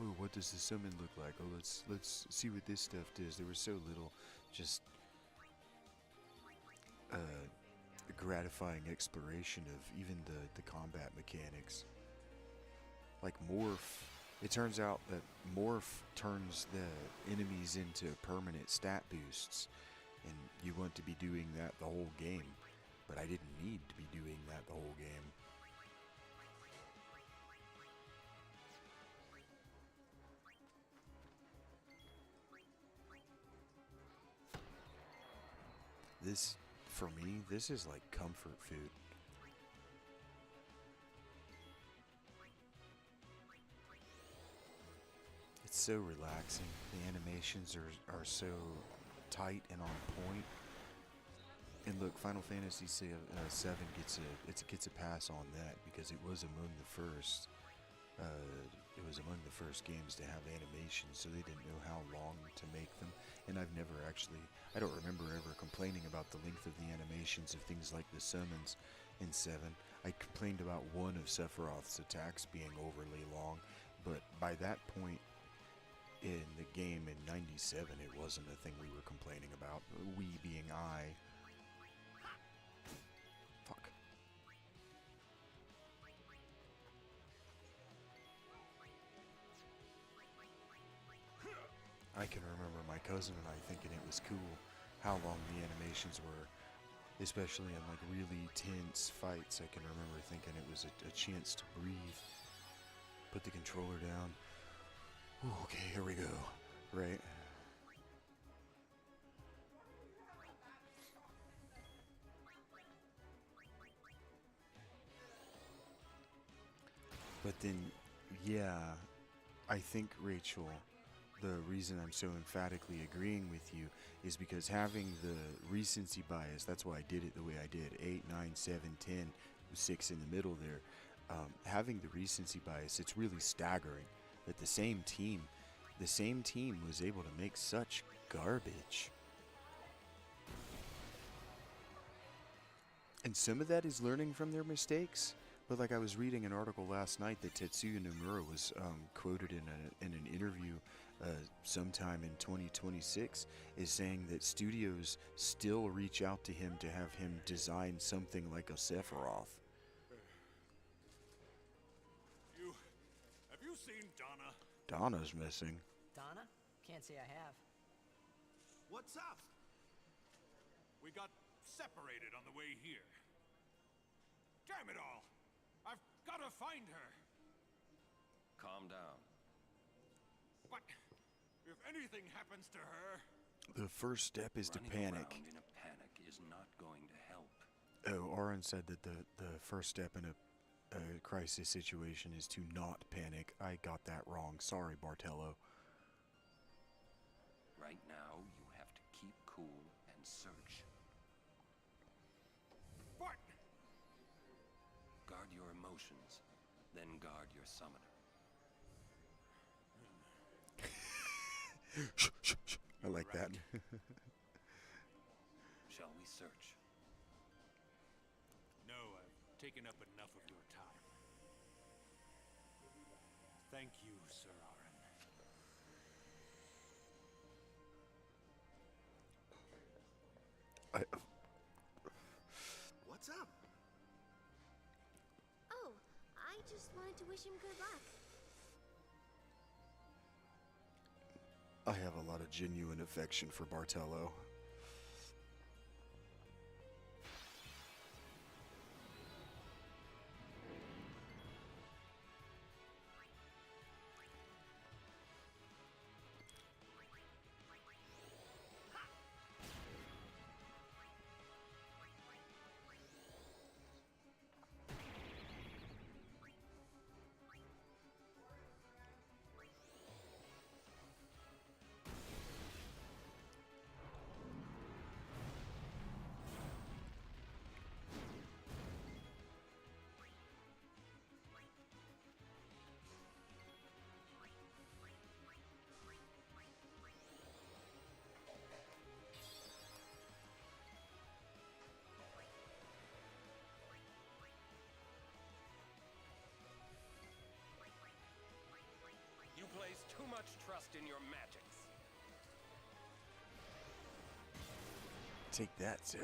Oh, what does the summon look like? Oh, let's see what this stuff does. There was so little just gratifying exploration of even the combat mechanics. Like Morph, it turns out that Morph turns the enemies into permanent stat boosts, and you want to be doing that the whole game, but I didn't need to be doing that the whole game. This, for me, this is like comfort food. It's so relaxing. The animations are so tight and on point. And look, Final Fantasy VII gets a pass on that because it was among the first. It was among the first games to have animations, so they didn't know how long to make them. And I don't remember ever complaining about the length of the animations of things like the summons in 7. I complained about one of Sephiroth's attacks being overly long, but by that point in the game in 97, it wasn't a thing we were complaining about. We being I. Fuck. I can remember my cousin and I thinking it was cool how long the animations were, especially in like really tense fights. I can remember thinking it was a chance to breathe. Put the controller down. Ooh, okay, here we go. Right? But then, yeah, I think, Rachel, the reason I'm so emphatically agreeing with you is because having the recency bias, that's why I did it the way I did, 8, 9, 7, 10, 6 in the middle there. Having the recency bias, it's really staggering that the same team was able to make such garbage. And some of that is learning from their mistakes. But like I was reading an article last night that Tetsuya Nomura was quoted in an interview sometime in 2026 is saying that studios still reach out to him to have him design something like a Sephiroth. Have you seen Donna? Donna's missing. Donna? Can't say I have. What's up? We got separated on the way here. Damn it all! I've gotta find her! Calm down. But if anything happens to her... The first step is to Running panic. around in a panic is not going to help. Oh, Aaron said that the first step in a crisis situation is to not panic. I got that wrong. Sorry, Bartello. Right now, you have to keep cool and search. What? Guard your emotions, then guard your summoner. Shh, shh, shh. I like that. Shall we search? No, I've taken up enough of your time. Thank you, Sir Aaron. What's up? Oh, I just wanted to wish him good luck. I have a lot of genuine affection for Bartello. trust in your magics. Take that, sir.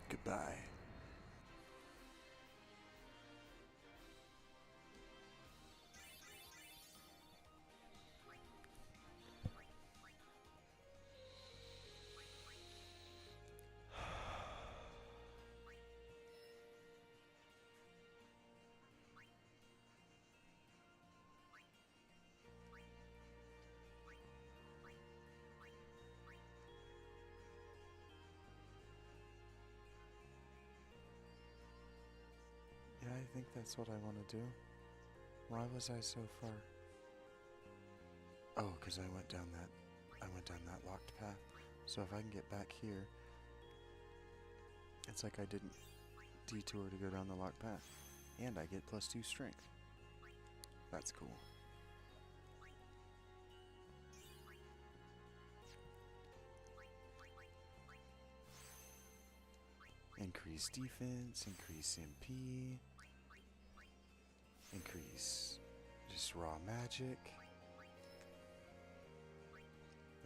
Goodbye. Yeah, I think that's what I want to do. Why was I so far? Oh, because I went down that locked path. So if I can get back here, it's like I didn't detour to go down the locked path. And I get +2 strength. That's cool. Increase defense, increase MP, increase just raw magic.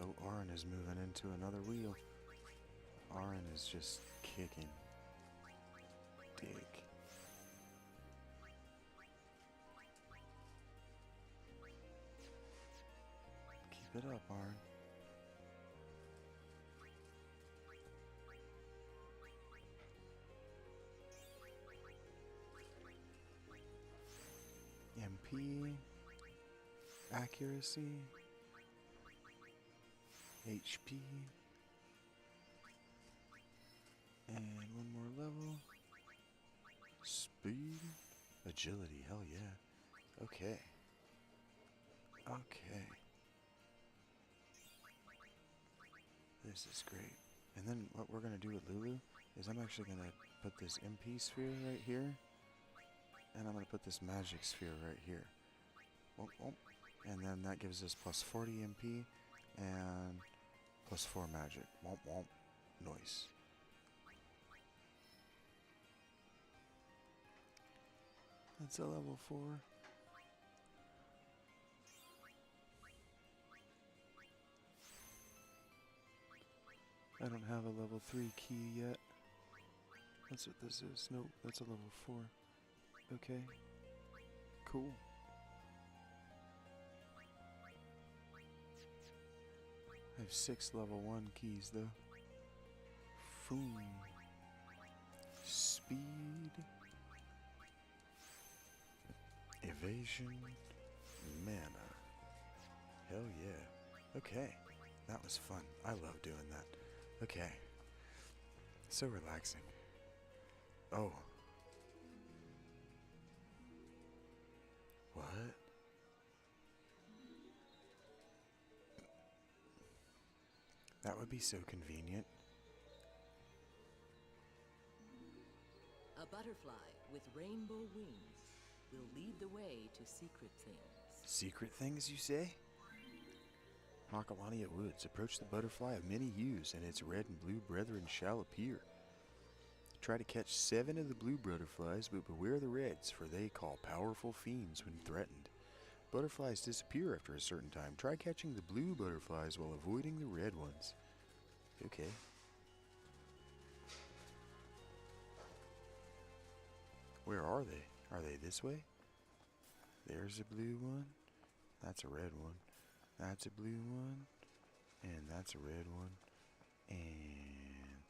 Oh, Arin is moving into another wheel. Arin is just kicking dick. Keep it up, Arin. MP, accuracy, HP, and one more level. Speed, agility, hell yeah. Okay. Okay. This is great. And then what we're gonna do with Lulu is I'm actually gonna put this MP sphere right here. And I'm going to put this magic sphere right here. Womp, womp. And then that gives us +40 MP and +4 magic. Womp womp. Noise. That's a level 4. I don't have a level 3 key yet. That's what this is. Nope, that's a level 4. Okay. Cool. I have 6 level 1 keys though. Boom. Speed. Evasion. Mana. Hell yeah. Okay. That was fun. I love doing that. Okay. So relaxing. Oh. What? That would be so convenient. A butterfly with rainbow wings will lead the way to secret things. Secret things, you say? Macalania Woods. Approach the butterfly of many hues, and its red and blue brethren shall appear. Try to catch 7 of the blue butterflies, but beware the reds, for they call powerful fiends when threatened. Butterflies disappear after a certain time. Try catching the blue butterflies while avoiding the red ones. Okay. Where are they? Are they this way? There's a blue one. That's a red one. That's a blue one. And that's a red one. And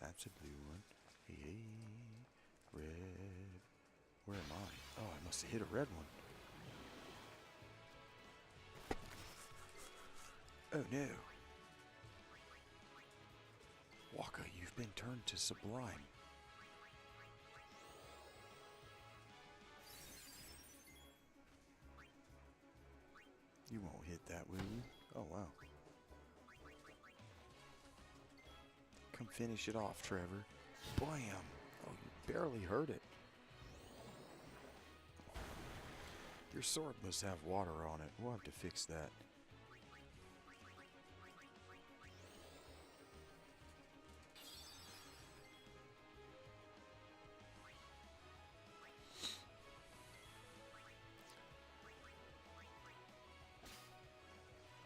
that's a blue one. Hey, red. Where am I? Oh, I must have hit a red one. Oh no. Waka, you've been turned to sublime. You won't hit that, will you? Oh, wow. Come finish it off, Trevor. Blam! Oh, you barely hurt it. Your sword must have water on it. We'll have to fix that.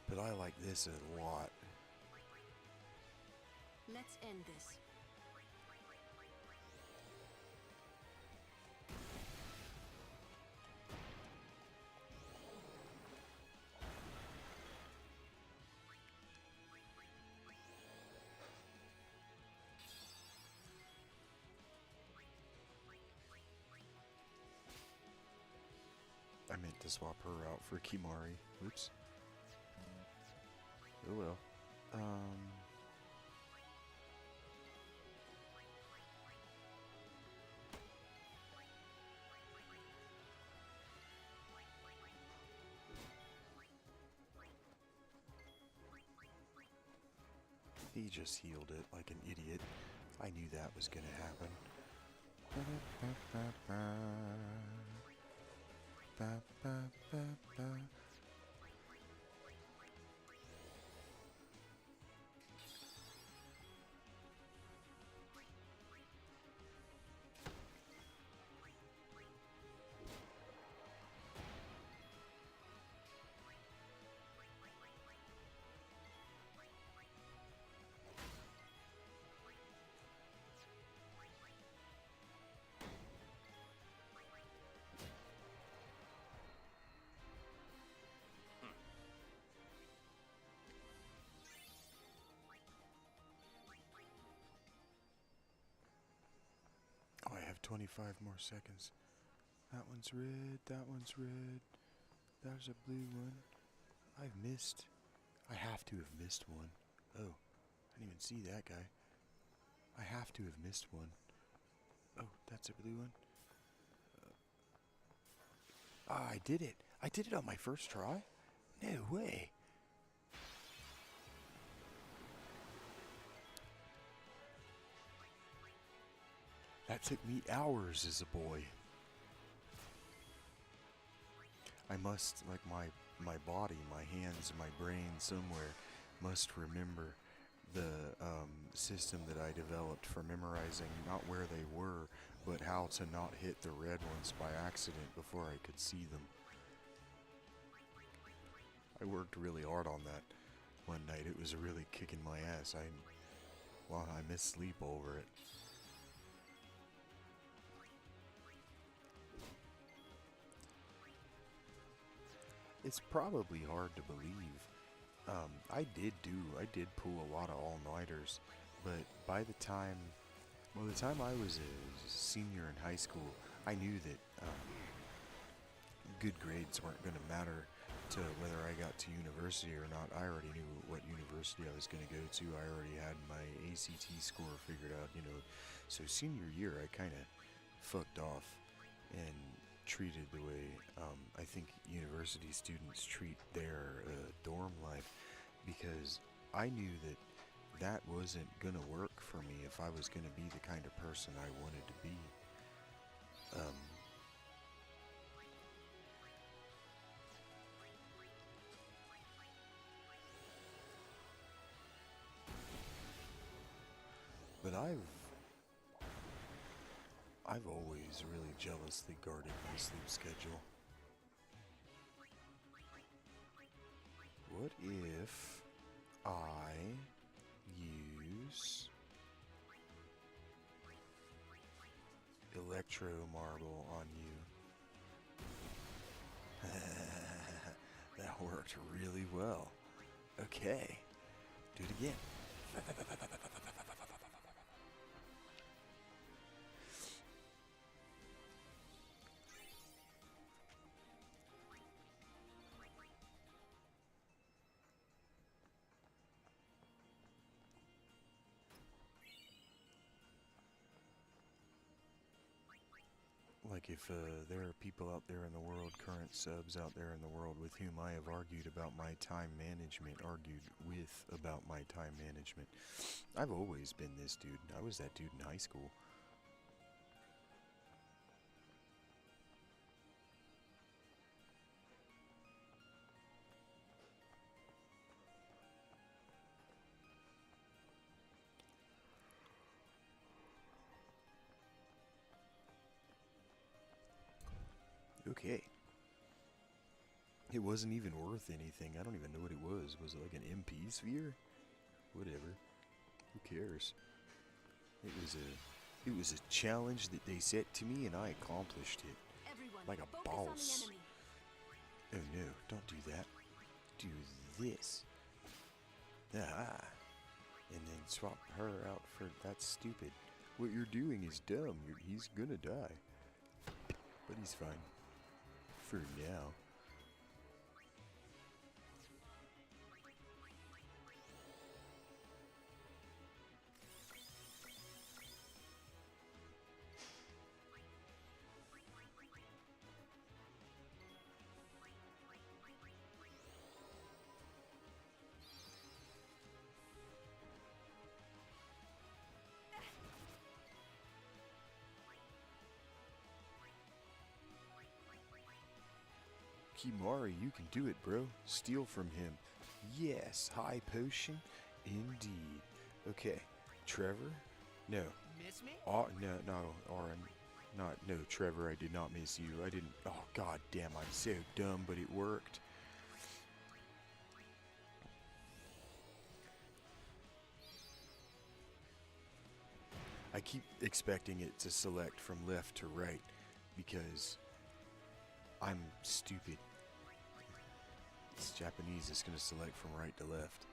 But I like this a lot. Let's end this. I meant to swap her out for Kimari. Oops. Oh well. He just healed it like an idiot. I knew that was gonna happen. Oh, I have 25 more seconds. That one's red, that one's red. There's a blue one. I've missed. I have to have missed one. Oh, I didn't even see that guy. I have to have missed one. Oh, that's a blue one. I did it. I did it on my first try? No way. That took me hours as a boy. I must, like my body, my hands, my brain somewhere must remember the system that I developed for memorizing not where they were, but how to not hit the red ones by accident before I could see them. I worked really hard on that one night. It was really kicking my ass. I missed sleep over it. It's probably hard to believe. I did pull a lot of all-nighters, but by the time I was a senior in high school, I knew that good grades weren't going to matter to whether I got to university or not. I already knew what university I was going to go to. I already had my ACT score figured out, So senior year, I kind of fucked off and treated the way I think university students treat their dorm life, because I knew that wasn't gonna work for me if I was gonna be the kind of person I wanted to be. But I've always really jealously guarded my sleep schedule. What if I use Electro Marble on you? That worked really well. Okay, do it again. Like if there are people out there in the world, current subs out there in the world with whom I have argued about my time management, I've always been this dude. I was that dude in high school. Okay. It wasn't even worth anything. I don't even know what it was. Was it like an MP sphere? Whatever. Who cares? It was a challenge that they set to me and I accomplished it. Everyone, Like a focus on the boss. enemy. Oh no, don't do that. Do this. Ah. And then swap her out for... That's stupid. What you're doing is dumb. He's gonna die. But he's fine. For now. Kimari, you can do it, bro. Steal from him. Yes, high potion, indeed. Okay, Trevor? No. Miss me? Oh, no, Auron. No, Trevor, I did not miss you. I didn't. Oh, god damn, I'm so dumb, but it worked. I keep expecting it to select from left to right because I'm stupid. It's Japanese, it's gonna select from right to left.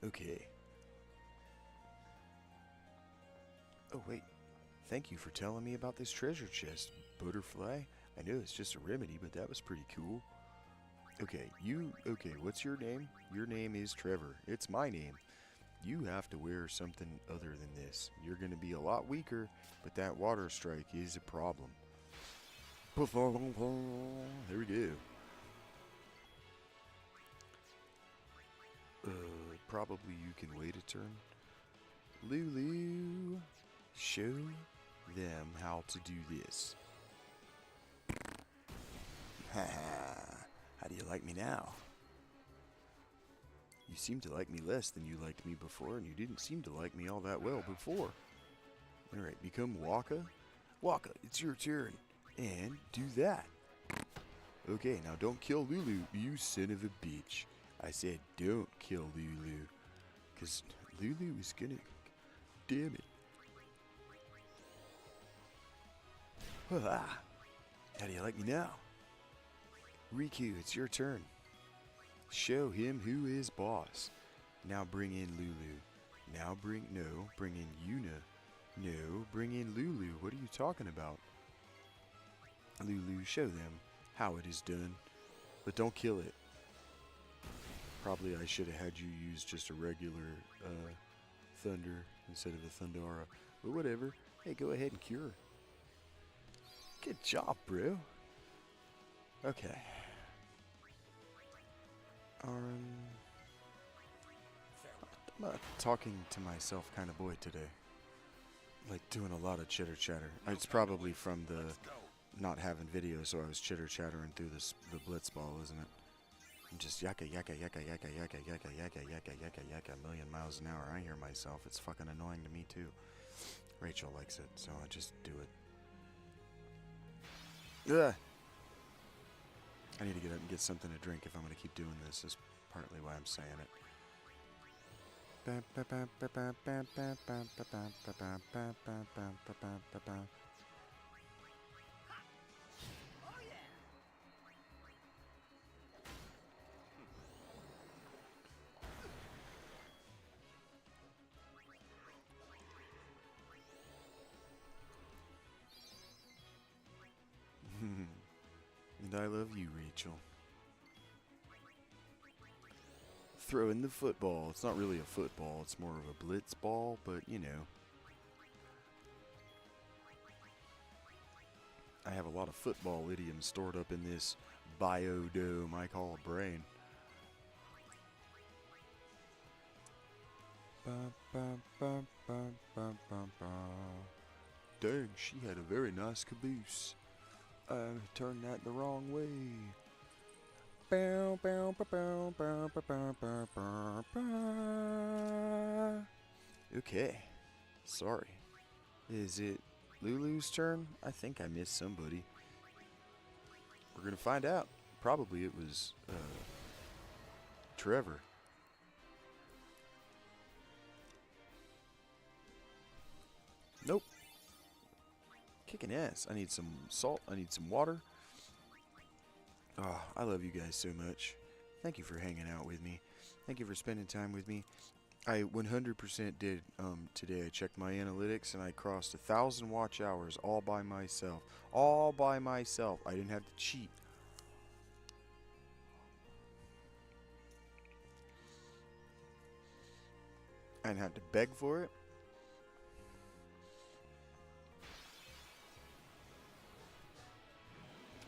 Okay. Oh wait, thank you for telling me about this treasure chest, Butterfly. I know it's just a remedy, but that was pretty cool. Okay, what's your name? Your name is Trevor. It's my name. You have to wear something other than this. You're gonna be a lot weaker, but that water strike is a problem. There we go. Probably you can wait a turn. Lulu, show them how to do this. Haha, how do you like me now? You seem to like me less than you liked me before, and you didn't seem to like me all that well before. Alright, become Waka. Waka, it's your turn. And do that. Okay, now don't kill Lulu, you son of a bitch. I said don't kill Lulu. Because Lulu is gonna... Damn it. Ah. How do you like me now? Riku, it's your turn. Show him who is boss. Now bring in Lulu. Now bring in Yuna. No, bring in Lulu. What are you talking about? Lulu, show them how it is done. But don't kill it. Probably I should have had you use just a regular thunder instead of a Thundara. But whatever. Hey, go ahead and cure. Good job, bro. Okay. I'm a talking to myself kind of boy today. Like doing a lot of chitter chatter. It's probably from the not having video, so I was chitter chattering through the blitz ball, isn't it? I'm just yakka yakka yakka yakka yakka yakka yakka yakka yakka yakka a million miles an hour. I hear myself. It's fucking annoying to me too. Rachel likes it, so I just do it. Ugh. I need to get up and get something to drink if I'm going to keep doing this. Is partly why I'm saying it. And I love you, Rachel. throwing the football. It's not really a football, it's more of a blitz ball, but you know. I have a lot of football idioms stored up in this biodome I call a brain. Dang, she had a very nice caboose. I turned that the wrong way. Okay, sorry. Is it Lulu's turn? I think I missed somebody. We're gonna find out. Probably it was Trevor. Nope. Kicking ass. I need some salt. I need some water. Oh, I love you guys so much. Thank you for hanging out with me. Thank you for spending time with me. I 100% did today. I checked my analytics and I crossed 1,000 watch hours all by myself. All by myself. I didn't have to cheat. I didn't have to beg for it.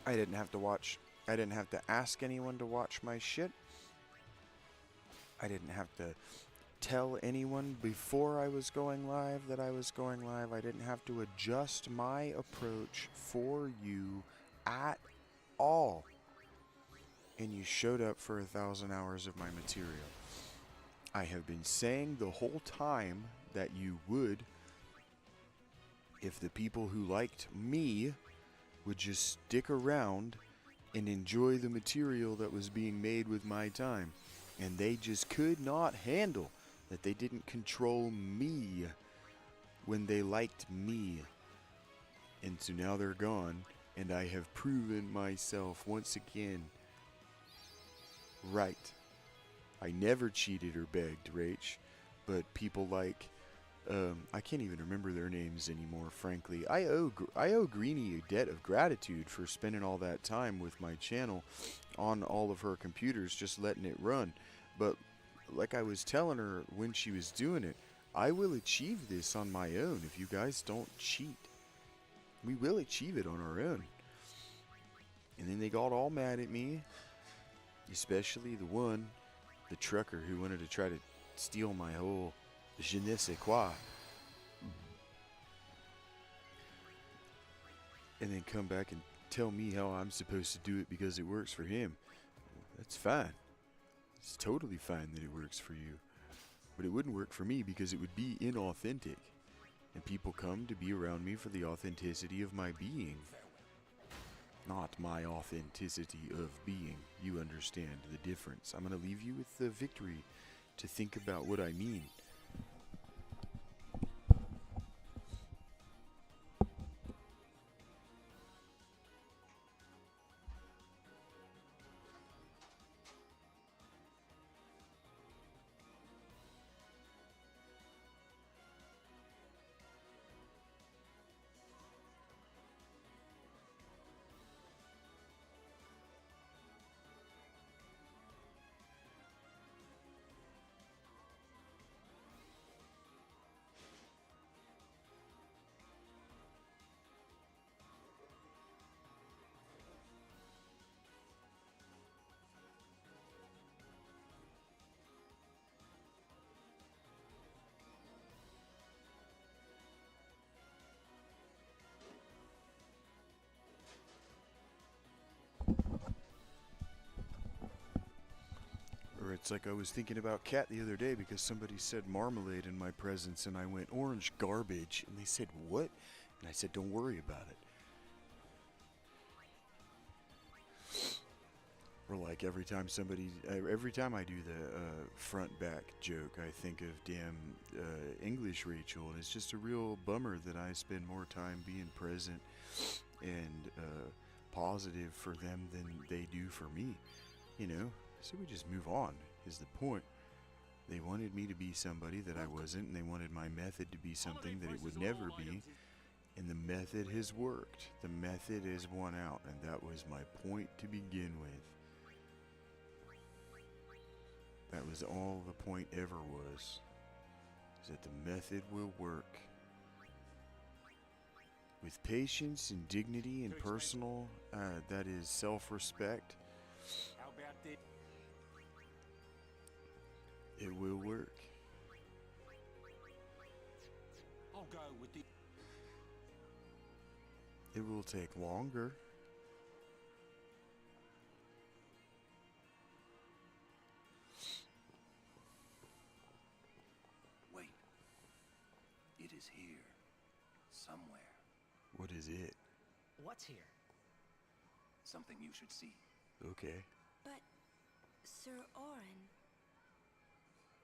I didn't have to ask anyone to watch my shit. I didn't have to tell anyone before I was going live that I was going live. I didn't have to adjust my approach for you at all. And you showed up for 1,000 hours of my material. I have been saying the whole time that you would, if the people who liked me would just stick around and enjoy the material that was being made with my time. And they just could not handle that they didn't control me when they liked me. And so now they're gone, and I have proven myself once again right. I never cheated or begged, Rach, but people like I can't even remember their names anymore, frankly. I owe Greenie a debt of gratitude for spending all that time with my channel on all of her computers, just letting it run. But like I was telling her when she was doing it, I will achieve this on my own if you guys don't cheat. We will achieve it on our own. And then they got all mad at me, especially the trucker who wanted to try to steal my whole je ne sais quoi. And then come back and tell me how I'm supposed to do it because it works for him. That's fine. It's totally fine that it works for you. But it wouldn't work for me because it would be inauthentic. And people come to be around me for the authenticity of my being. Not my authenticity of being. You understand the difference. I'm going to leave you with the victory to think about what I mean. Or it's like I was thinking about cat the other day because somebody said marmalade in my presence and I went orange garbage and they said what? And I said don't worry about it. Or like every time I do the front back joke, I think of damn English Rachel, and it's just a real bummer that I spend more time being present and positive for them than they do for me, you know. So we just move on, is the point. They wanted me to be somebody that I wasn't, and they wanted my method to be something that it would never be, and the method has worked. The method has won out, and that was my point to begin with. That was all the point ever was. Is that the method will work. With patience and dignity and personal, that is self-respect, How about this? it will work. I'll go with the... It will take longer. Wait. It is here. Somewhere. What is it? What's here? Something you should see. Okay. But, Sir Orin,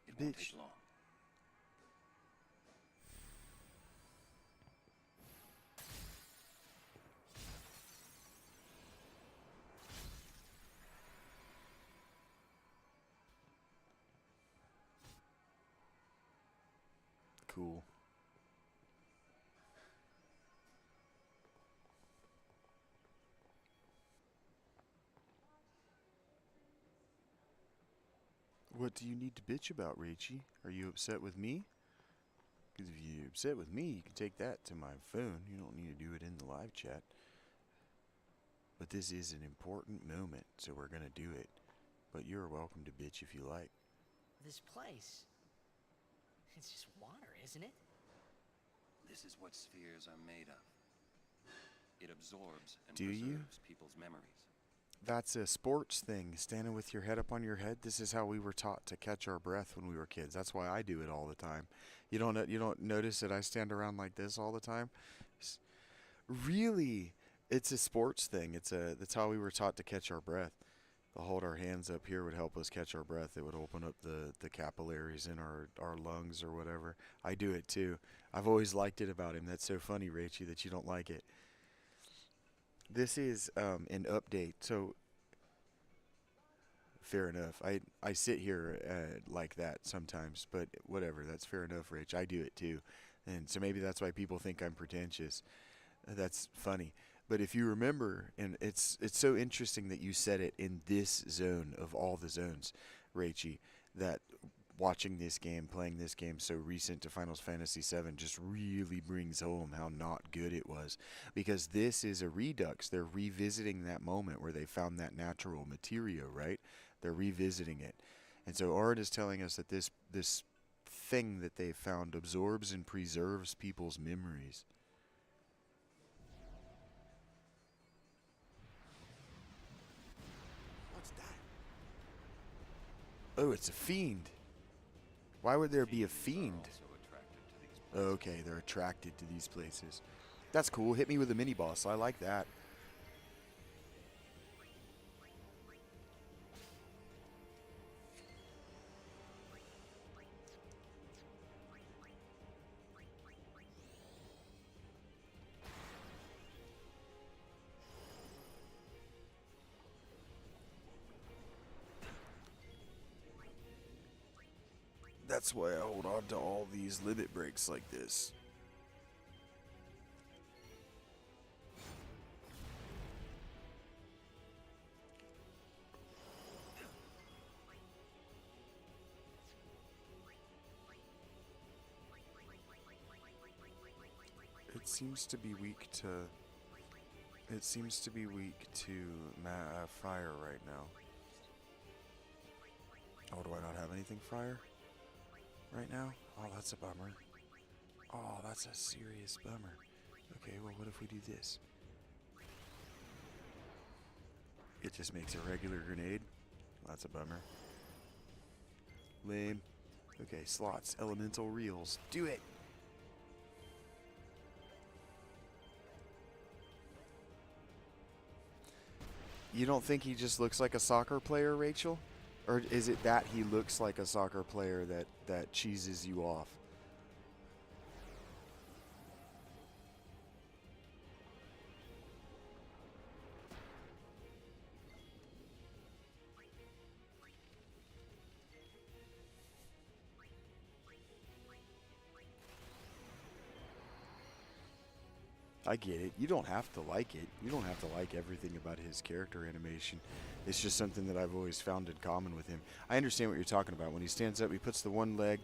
It won't Bitch. take long. Cool. What do you need to bitch about, Rachie? Are you upset with me? Because if you're upset with me, you can take that to my phone. You don't need to do it in the live chat. But this is an important moment, so we're going to do it. But you're welcome to bitch if you like. This place. It's just water, isn't it? This is what spheres are made of. It absorbs and Do you? preserves people's memories. That's a sports thing, standing with your head up on your head. This is how we were taught to catch our breath when we were kids. That's why I do it all the time. You don't notice that I stand around like this all the time? Really, it's a sports thing. That's how we were taught to catch our breath. To hold our hands up here would help us catch our breath. It would open up the capillaries in our lungs or whatever. I do it too. I've always liked it about him. That's so funny, Rachie, that you don't like it. This is an update, so fair enough. I sit here like that sometimes, but whatever. That's fair enough, Rach. I do it too, and so maybe that's why people think I'm pretentious. That's funny. But if you remember, and it's so interesting that you said it in this zone of all the zones, Rachie, that watching this game, playing this game so recent to Final Fantasy VII just really brings home how not good it was. Because this is a redux. They're revisiting that moment where they found that natural material, right? They're revisiting it. And so Art is telling us that this thing that they found absorbs and preserves people's memories. What's that? Oh, it's a fiend. Why would there be a fiend? Also attracted to these places. Okay, they're attracted to these places. That's cool. Hit me with a mini boss. I like that. That's why I hold on to all these limit breaks like this. It seems to be weak to... It seems to be weak to fire right now. Oh, do I not have anything fire right now? Oh, that's a bummer. Oh, that's a serious bummer. Okay, well, what if we do this? It just makes a regular grenade. That's a bummer. Lame. Okay, slots, elemental reels. Do it! You don't think he just looks like a soccer player, Rachel? Or is it that he looks like a soccer player that cheeses you off? I get it. You don't have to like it. You don't have to like everything about his character animation. It's just something that I've always found in common with him. I understand what you're talking about. When he stands up, he puts the one leg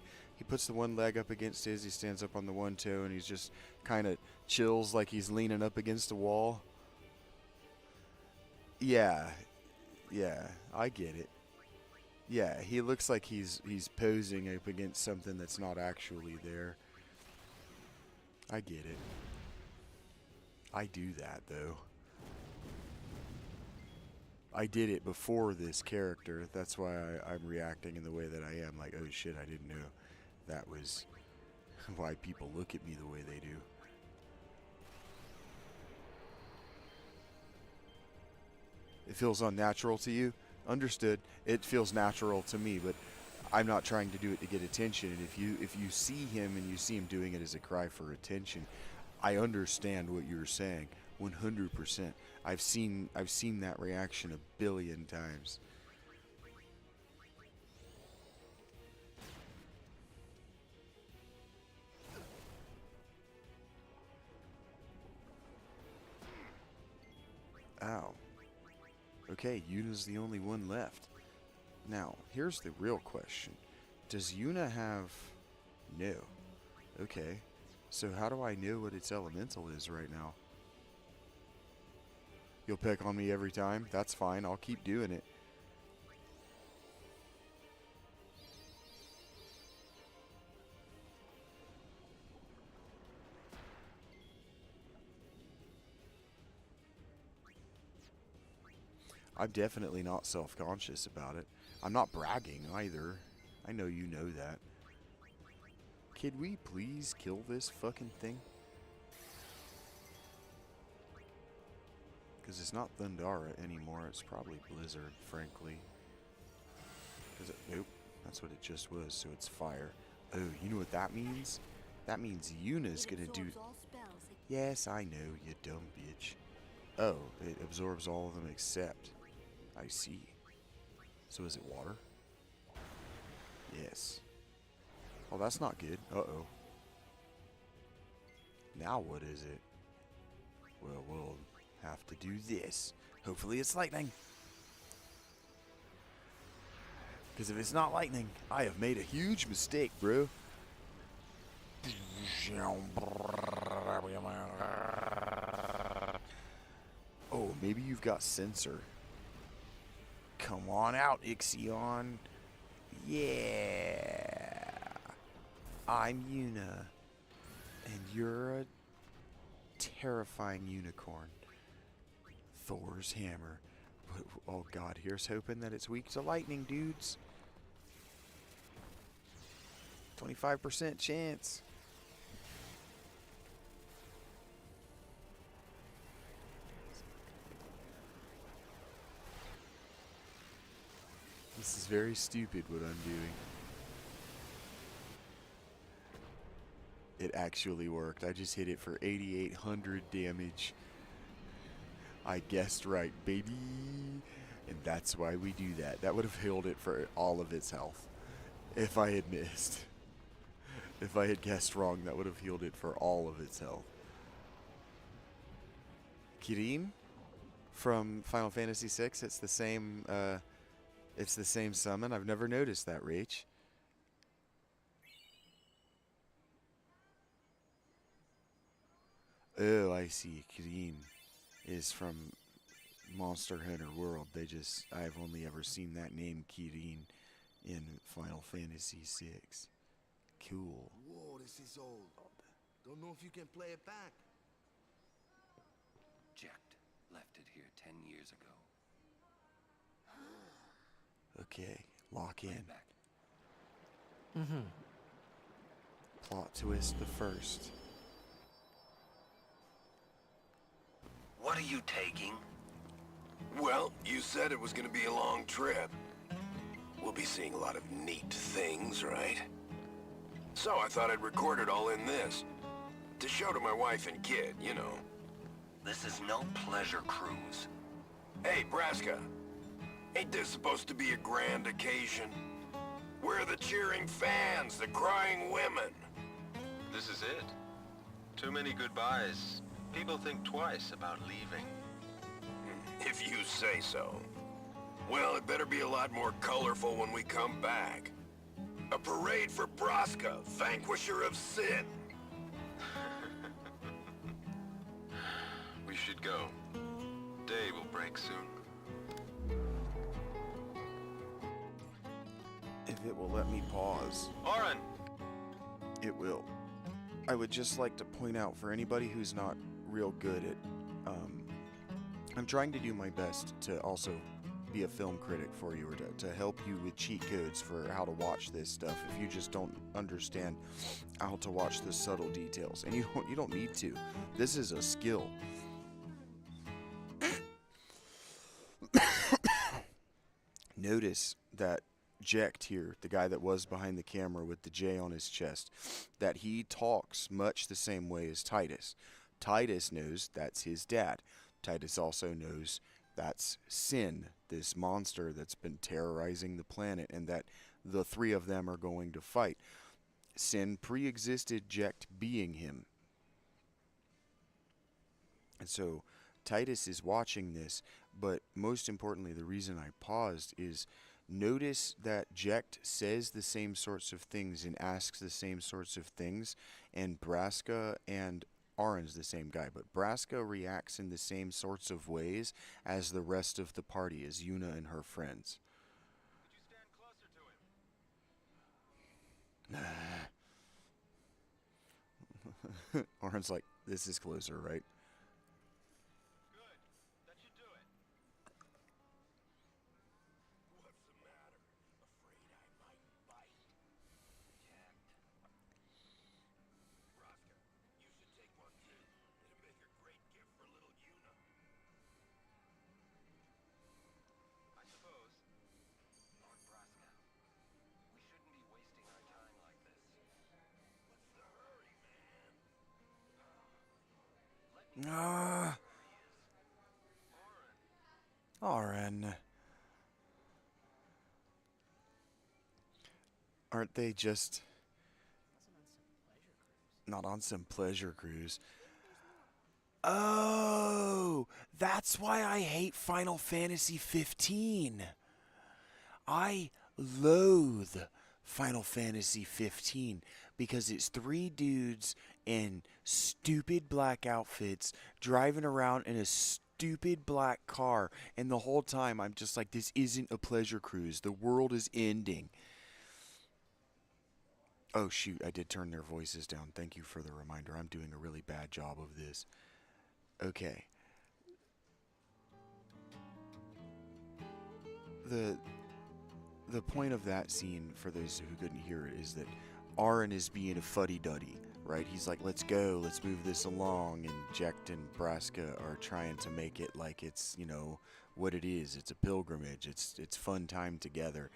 up against his, he stands up on the one toe, and he's just kind of chills like he's leaning up against a wall. Yeah, I get it. Yeah, he looks like he's posing up against something that's not actually there. I get it. I do that, though. I did it before this character. That's why I'm reacting in the way that I am. Like, oh shit, I didn't know that was why people look at me the way they do. It feels unnatural to you? Understood. It feels natural to me, but I'm not trying to do it to get attention. And if you see him and you see him doing it as a cry for attention, I understand what you're saying. 100%. I've seen that reaction a billion times. Ow. Okay, Yuna's the only one left. Now, here's the real question. Does Yuna have... No. Okay. So how do I know what its elemental is right now? You'll pick on me every time? That's fine. I'll keep doing it. I'm definitely not self-conscious about it. I'm not bragging either. I know you know that. Could we please kill this fucking thing? Because it's not Thundara anymore. It's probably Blizzard, frankly. Nope, that's what it just was, so it's fire. Oh, you know what that means? That means Yuna's gonna do... Yes, I know, you dumb bitch. Oh, it absorbs all of them except... I see. So is it water? Yes. Oh, that's not good. Uh-oh. Now what is it? Well, we'll have to do this. Hopefully it's lightning. Because if it's not lightning, I have made a huge mistake, bro. Oh, maybe you've got sensor. Come on out, Ixion. Yeah. I'm Yuna. And you're a terrifying unicorn. Thor's hammer. Oh god, here's hoping that it's weak to lightning, dudes. 25% chance. This is very stupid what I'm doing. It actually worked. I just hit it for 8,800 damage. I guessed right, baby. And that's why we do that. That would have healed it for all of its health. If I had missed. If I had guessed wrong, that would have healed it for all of its health. Kirin from Final Fantasy VI. It's the same summon. I've never noticed that, Rach. Oh, I see. Kirin is from Monster Hunter World. I've only ever seen that name, Kirin, in Final Fantasy VI. Cool. Whoa, this is old. Don't know if you can play it back. Jecht left it here 10 years ago. Okay, lock in. Right back. Mm-hmm. Plot twist the first. What are you taking? Well, you said it was gonna be a long trip. We'll be seeing a lot of neat things, right? So I thought I'd record it all in this. To show to my wife and kid, you know. This is no pleasure cruise. Hey, Braska. Ain't this supposed to be a grand occasion? We're the cheering fans, the crying women. This is it. Too many goodbyes. People think twice about leaving. If you say so. Well, it better be a lot more colorful when we come back. A parade for Braska, vanquisher of sin. We should go. Day will break soon. If it will let me pause, Oren! it will. I would just like to point out for anybody who's not real good at, I'm trying to do my best to also be a film critic for you, or to help you with cheat codes for how to watch this stuff if you just don't understand how to watch the subtle details. And you don't need to. This is a skill. Notice that Jecht here, the guy that was behind the camera with the J on his chest, that he talks much the same way as Titus. Titus knows that's his dad. Titus also knows that's Sin, this monster that's been terrorizing the planet, and that the three of them are going to fight. Sin pre-existed Jecht being him. And so Titus is watching this, but most importantly, the reason I paused is notice that Jecht says the same sorts of things and asks the same sorts of things, and Braska and Aron's the same guy, but Braska reacts in the same sorts of ways as the rest of the party, as Yuna and her friends. Aron's like, this is closer, right? Oren. Aren't they just not on some pleasure cruise? Oh, that's why I hate Final Fantasy 15. I loathe Final Fantasy 15 because it's three dudes in stupid black outfits driving around in a stupid black car, and the whole time I'm just like, this isn't a pleasure cruise. The world is ending. Oh shoot, I did turn their voices down. Thank you for the reminder. I'm doing a really bad job of this. Okay. The point of that scene, for those who couldn't hear it, is that Aren is being a fuddy-duddy, right? He's like, let's go, let's move this along, and Jecht and Braska are trying to make it like it's, you know, what it is. It's a pilgrimage. It's fun time together.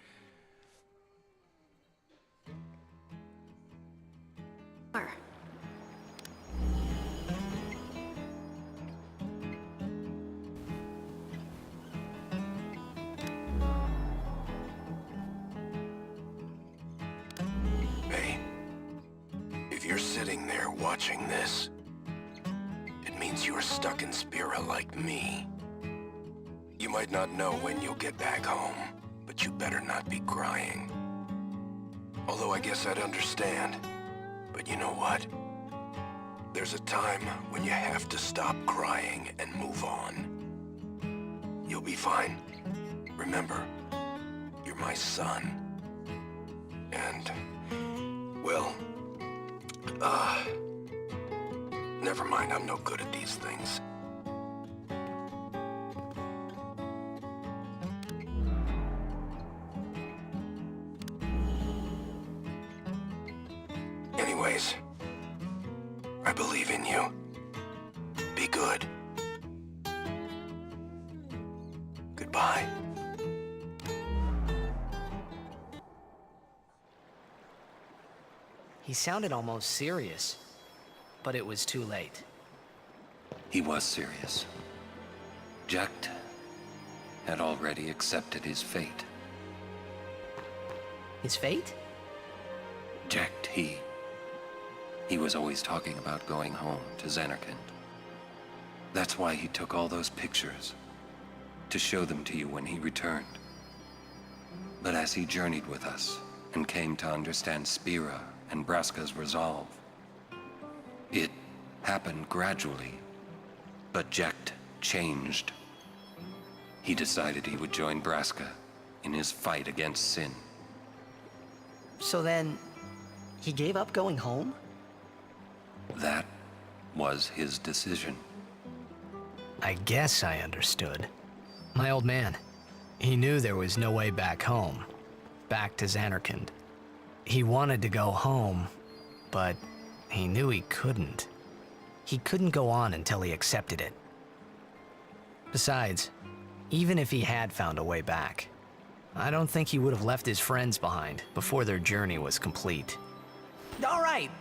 Hey, if you're sitting there watching this, it means you are stuck in Spira like me. You might not know when you'll get back home, but you better not be crying. Although I guess I'd understand. But you know what? There's a time when you have to stop crying and move on. You'll be fine. Remember, you're my son. And, well, never mind, I'm no good at these things. Anyways, I believe in you. Be good. Goodbye. He sounded almost serious, but it was too late. He was serious. Jecht had already accepted his fate. His fate? Jecht, he was always talking about going home to Zenerkand. That's why he took all those pictures, to show them to you when he returned. But as he journeyed with us and came to understand Spira and Braska's resolve, it happened gradually, but Jecht changed. He decided he would join Braska in his fight against sin. So then, he gave up going home? That was his decision. I guess I understood. My old man. He knew there was no way back home. Back to Xanarkand. He wanted to go home, but he knew he couldn't. He couldn't go on until he accepted it. Besides, even if he had found a way back, I don't think he would have left his friends behind before their journey was complete. All right,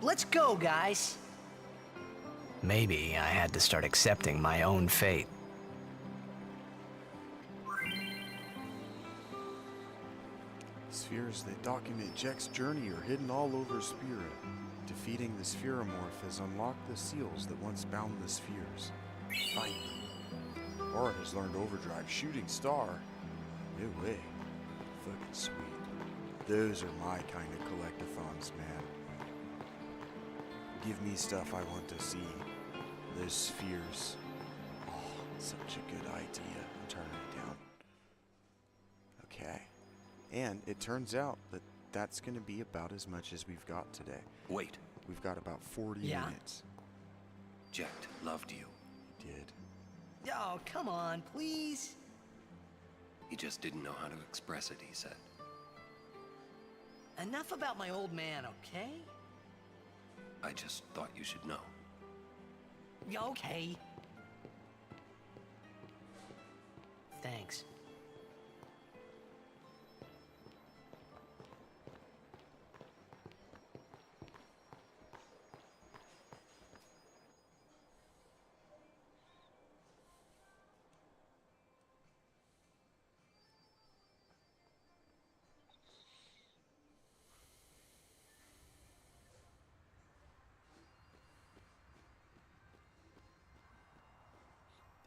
let's go, guys. Maybe I had to start accepting my own fate. Spheres that document Jecht's journey are hidden all over Spira. Defeating the Spheromorph has unlocked the seals that once bound the spheres. Finally. Aura has learned Overdrive Shooting Star. No way. Fucking sweet. Those are my kind of collectathons, man. Give me stuff I want to see. Those spheres. Oh, such a good idea. I'm turning it down. Okay. And it turns out that that's going to be about as much as we've got today. Wait. We've got about 40 minutes. Jecht loved you. He did. Oh, come on, please. He just didn't know how to express it, he said. Enough about my old man, okay? I just thought you should know. Okay. Thanks.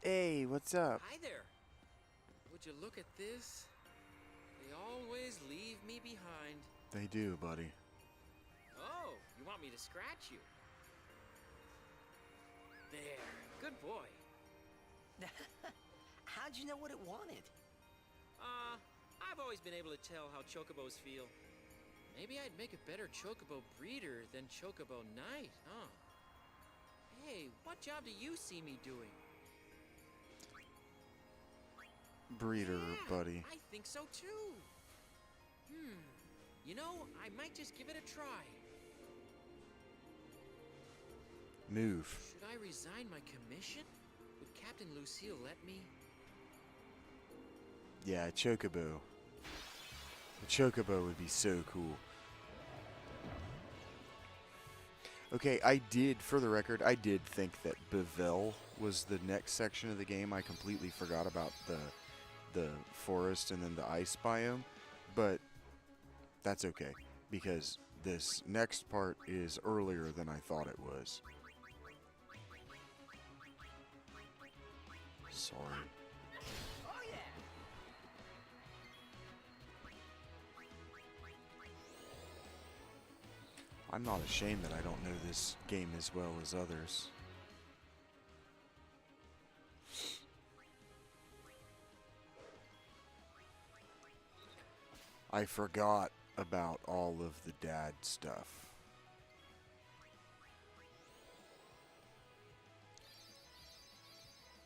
Hey, what's up? Hi there. Would you look at this? They always leave me behind. They do, buddy. Oh, you want me to scratch you? There. Good boy. How'd you know what it wanted? I've always been able to tell how chocobos feel. Maybe I'd make a better chocobo breeder than chocobo knight, huh? Hey, what job do you see me doing? Breeder, Yeah, buddy. I think so too. You know, I might just give it a try. Move. Should I resign my commission? Would Captain Lucille let me? Yeah, Chocobo. The Chocobo would be so cool. Okay, for the record, I did think that Bevel was the next section of the game. I completely forgot about the forest and then the ice biome, but that's okay, because this next part is earlier than I thought it was. Sorry. Oh, yeah. I'm not ashamed that I don't know this game as well as others. I forgot about all of the dad stuff.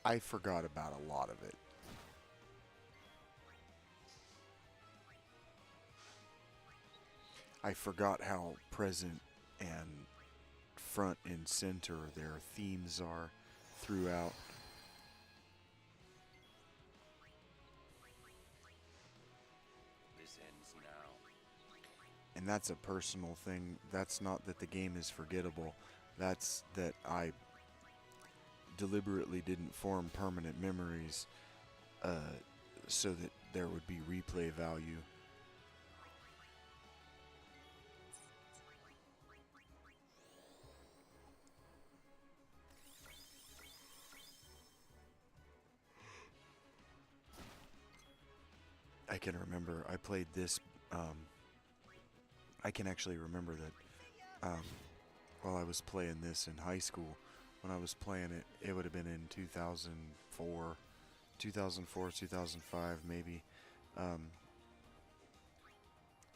I forgot about a lot of it. I forgot how present and front and center their themes are throughout. This ends now. And that's a personal thing. That's not that the game is forgettable. That's that I deliberately didn't form permanent memories so that there would be replay value. I can remember I played this. I can actually remember that while I was playing this in high school. When I was playing it, it would have been in 2004, 2005 maybe.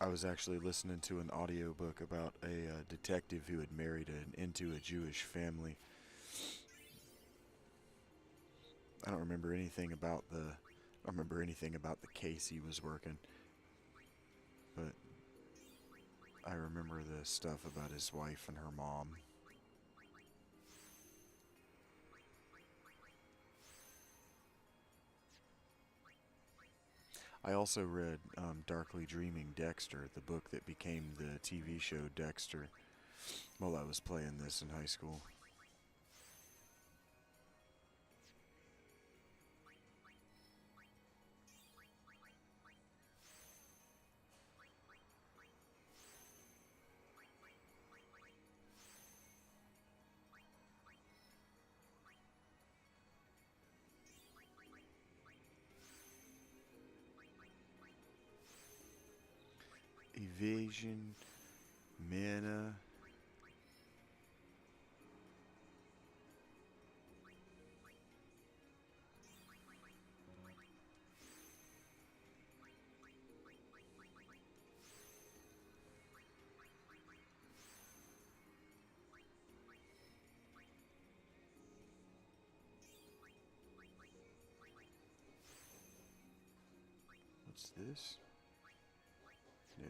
I was actually listening to an audiobook about a detective who had married into a Jewish family. I don't remember anything about the case he was working, but I remember the stuff about his wife and her mom. I also read Darkly Dreaming Dexter, the book that became the TV show Dexter, while I was playing this in high school. Evasion, mana. What's this? No.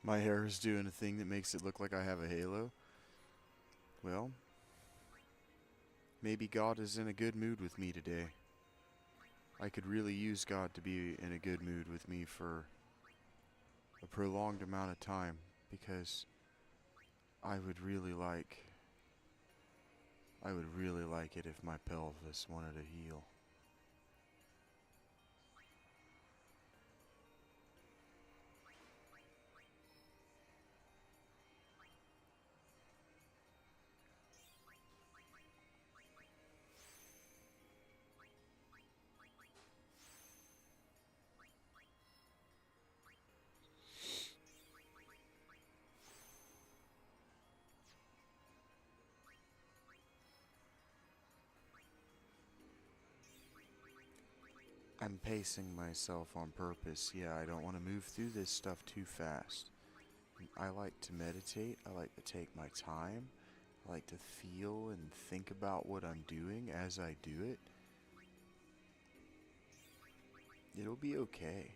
My hair is doing a thing that makes it look like I have a halo. Well, maybe God is in a good mood with me today. I could really use God to be in a good mood with me for a prolonged amount of time, because I would really like it if my pelvis wanted to heal. I'm pacing myself on purpose. Yeah, I don't want to move through this stuff too fast. I like to meditate. I like to take my time. I like to feel and think about what I'm doing as I do it. It'll be okay.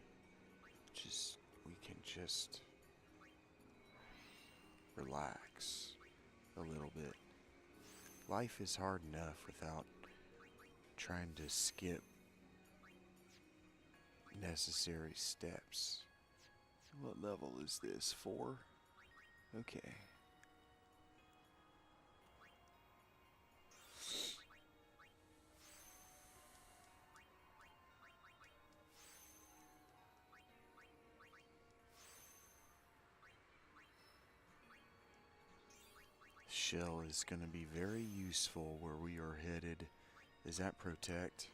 We can just relax a little bit. Life is hard enough without trying to skip necessary steps. What level is this? 4? Okay. Shell is going to be very useful where we are headed. Is that protect?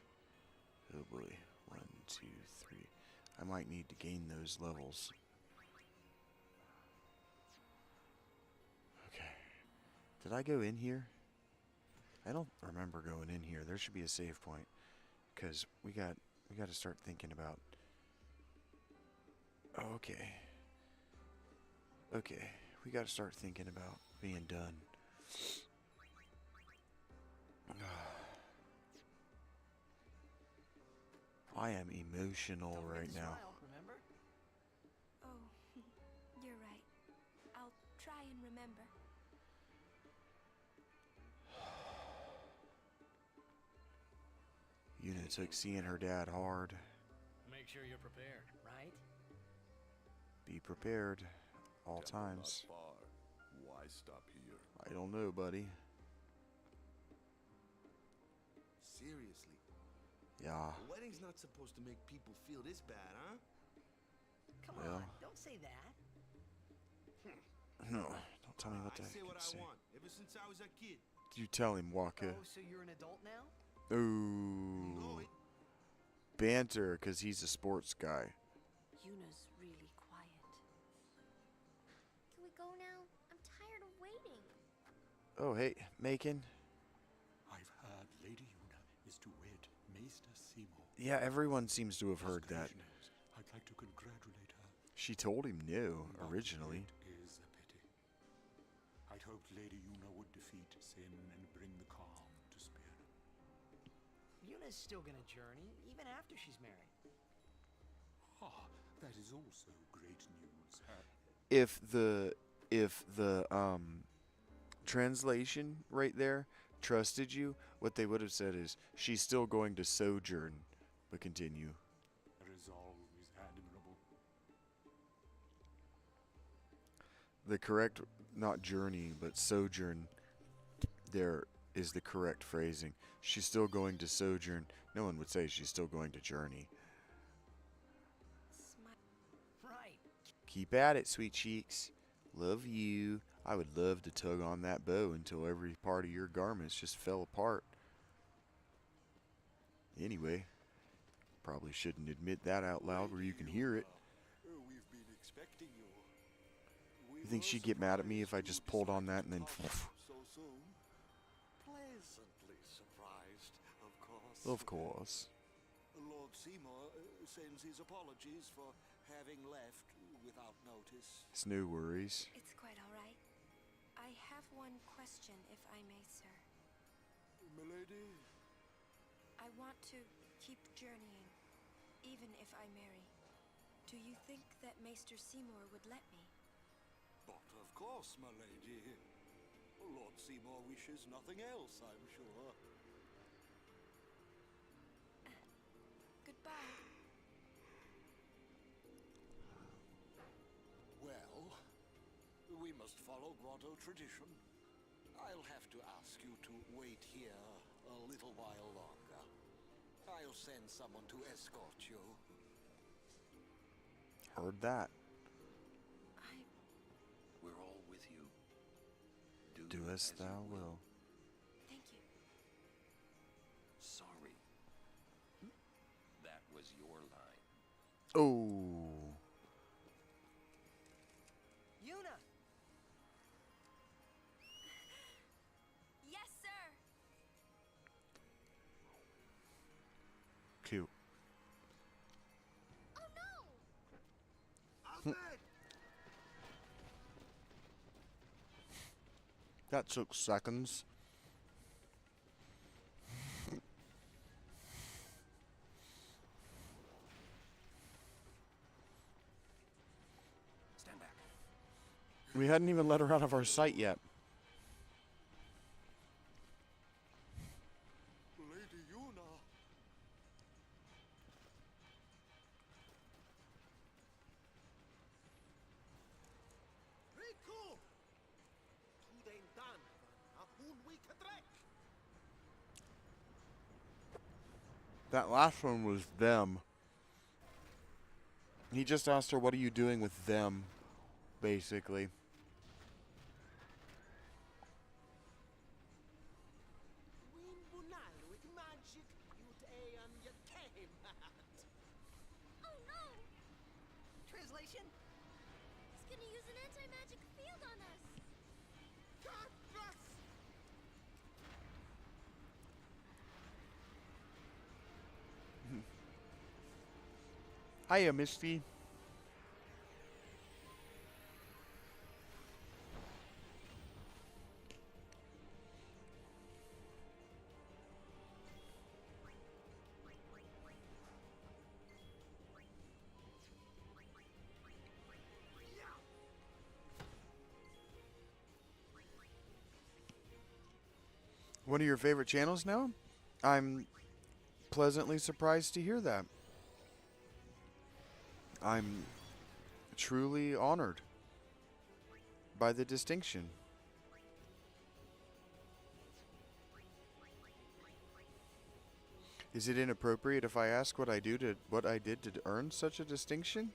Oh boy. 1, 2, 3. I might need to gain those levels. Okay. Did I go in here? I don't remember going in here. There should be a save point, because we got to start thinking about. Oh, okay. Okay. We got to start thinking about being done. I am emotional right now. Oh, you're right. I'll try and remember. Una took seeing her dad hard. Make sure you're prepared, right? Be prepared all times. Not far. Why stop here? I don't know, buddy. Seriously. Yeah. A wedding's not supposed to make people feel this bad, huh? Come Well. on, don't say that. No, don't tell me what to I say what say. I want, ever since I was a kid. You tell him, Walker. Oh, so you're an adult now? Ooh. No, Banter, because he's a sports guy. Yuna's really quiet. Can we go now? I'm tired of waiting. Oh, hey, Macon. I've heard Lady Yuna is to wed Maester Seymour. Yeah, everyone seems to have heard that. I'd like to congratulate her. She told him no, originally. It is a pity. I'd hoped Lady Yuna would defeat sin and bring the calm to Spear. Yuna's still gonna journey, even after she's married. Ah, that is also great news. If the translation right there trusted you, what they would have said is, she's still going to sojourn, but continue. That is always admirable. The correct, not journey, but sojourn, there is the correct phrasing. She's still going to sojourn. No one would say she's still going to journey. Right. Keep at it, sweet cheeks. Love you. I would love to tug on that bow until every part of your garments just fell apart. Anyway, probably shouldn't admit that out loud where you can hear it. We've been expecting you. You think she'd get mad at me if I just pulled on that and then... So soon. Pleasantly surprised, of course. Of course. Lord Seymour sends his apologies for having left without notice. It's no worries. It's quite all right. I have one question, if I may, sir. Milady? I want to keep journeying, even if I marry. Do you think that Maester Seymour would let me? But of course, my lady. Lord Seymour wishes nothing else, I'm sure. Goodbye. Well, we must follow grotto tradition. I'll have to ask you to wait here a little while longer. I'll send someone to escort you. Heard that. We're all with you. Do as thou will. Thank you. Sorry. That was your line. Oh. Yuna! Yes, sir! Cute. Oh no! Alfred! That took seconds. Stand back. We hadn't even let her out of our sight yet. Lady Yuna. Rico! That last one was them. He just asked her, what are you doing with them? Basically. Oh no! Translation? He's gonna use an anti-magic field on us! Hiya, Misty. One of your favorite channels now? I'm pleasantly surprised to hear that. I'm truly honored by the distinction. Is it inappropriate if I ask what I did to earn such a distinction?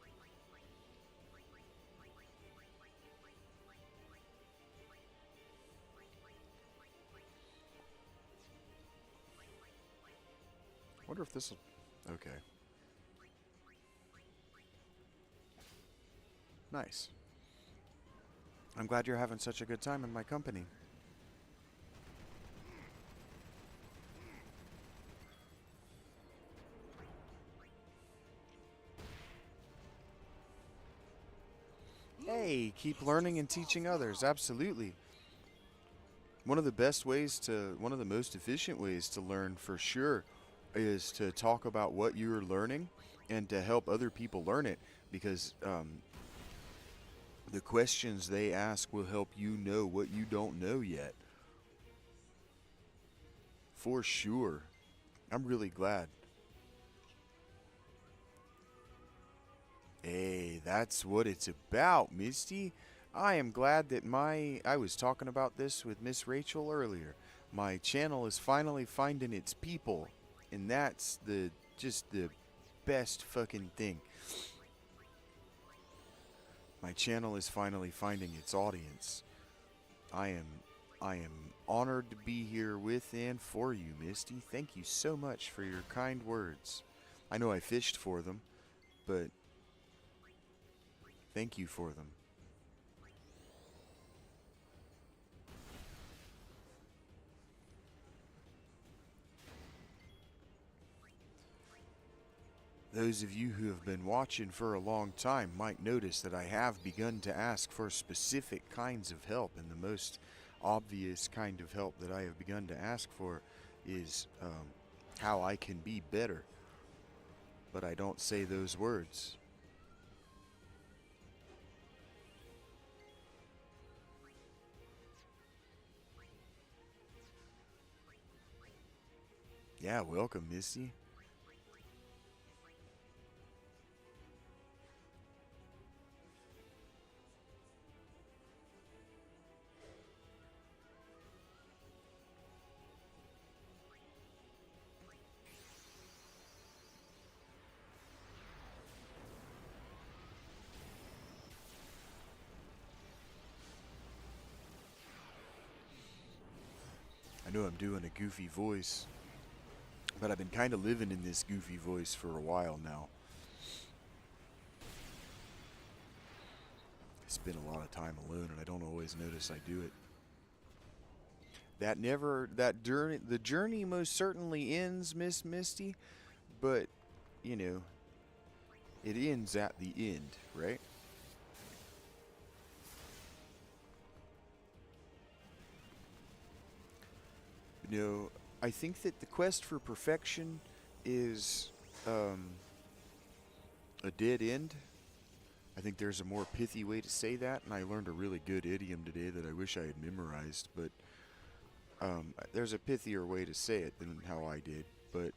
Wonder if this will... Okay. Nice. I'm glad you're having such a good time in my company. Hey, keep learning and teaching others. Absolutely. One of the most efficient ways to learn for sure is to talk about what you're learning and to help other people learn it, because the questions they ask will help you know what you don't know yet. For sure. I'm really glad. Hey, that's what it's about, Misty. I am glad that I was talking about this with Miss Rachel earlier. My channel is finally finding its people, and that's just the best fucking thing. My channel is finally finding its audience. I am honored to be here with and for you, Misty. Thank you so much for your kind words. I know I fished for them, but thank you for them. Those of you who have been watching for a long time might notice that I have begun to ask for specific kinds of help, and the most obvious kind of help that I have begun to ask for is how I can be better. But I don't say those words. Yeah, welcome, Misty. I know I'm doing a goofy voice, but I've been kind of living in this goofy voice for a while now. I spend a lot of time alone, and I don't always notice I do it. The journey most certainly ends, Miss Misty, but, you know, it ends at the end, right? You know, I think that the quest for perfection is a dead end. I think there's a more pithy way to say that, and I learned a really good idiom today that I wish I had memorized, but there's a pithier way to say it than how I did. But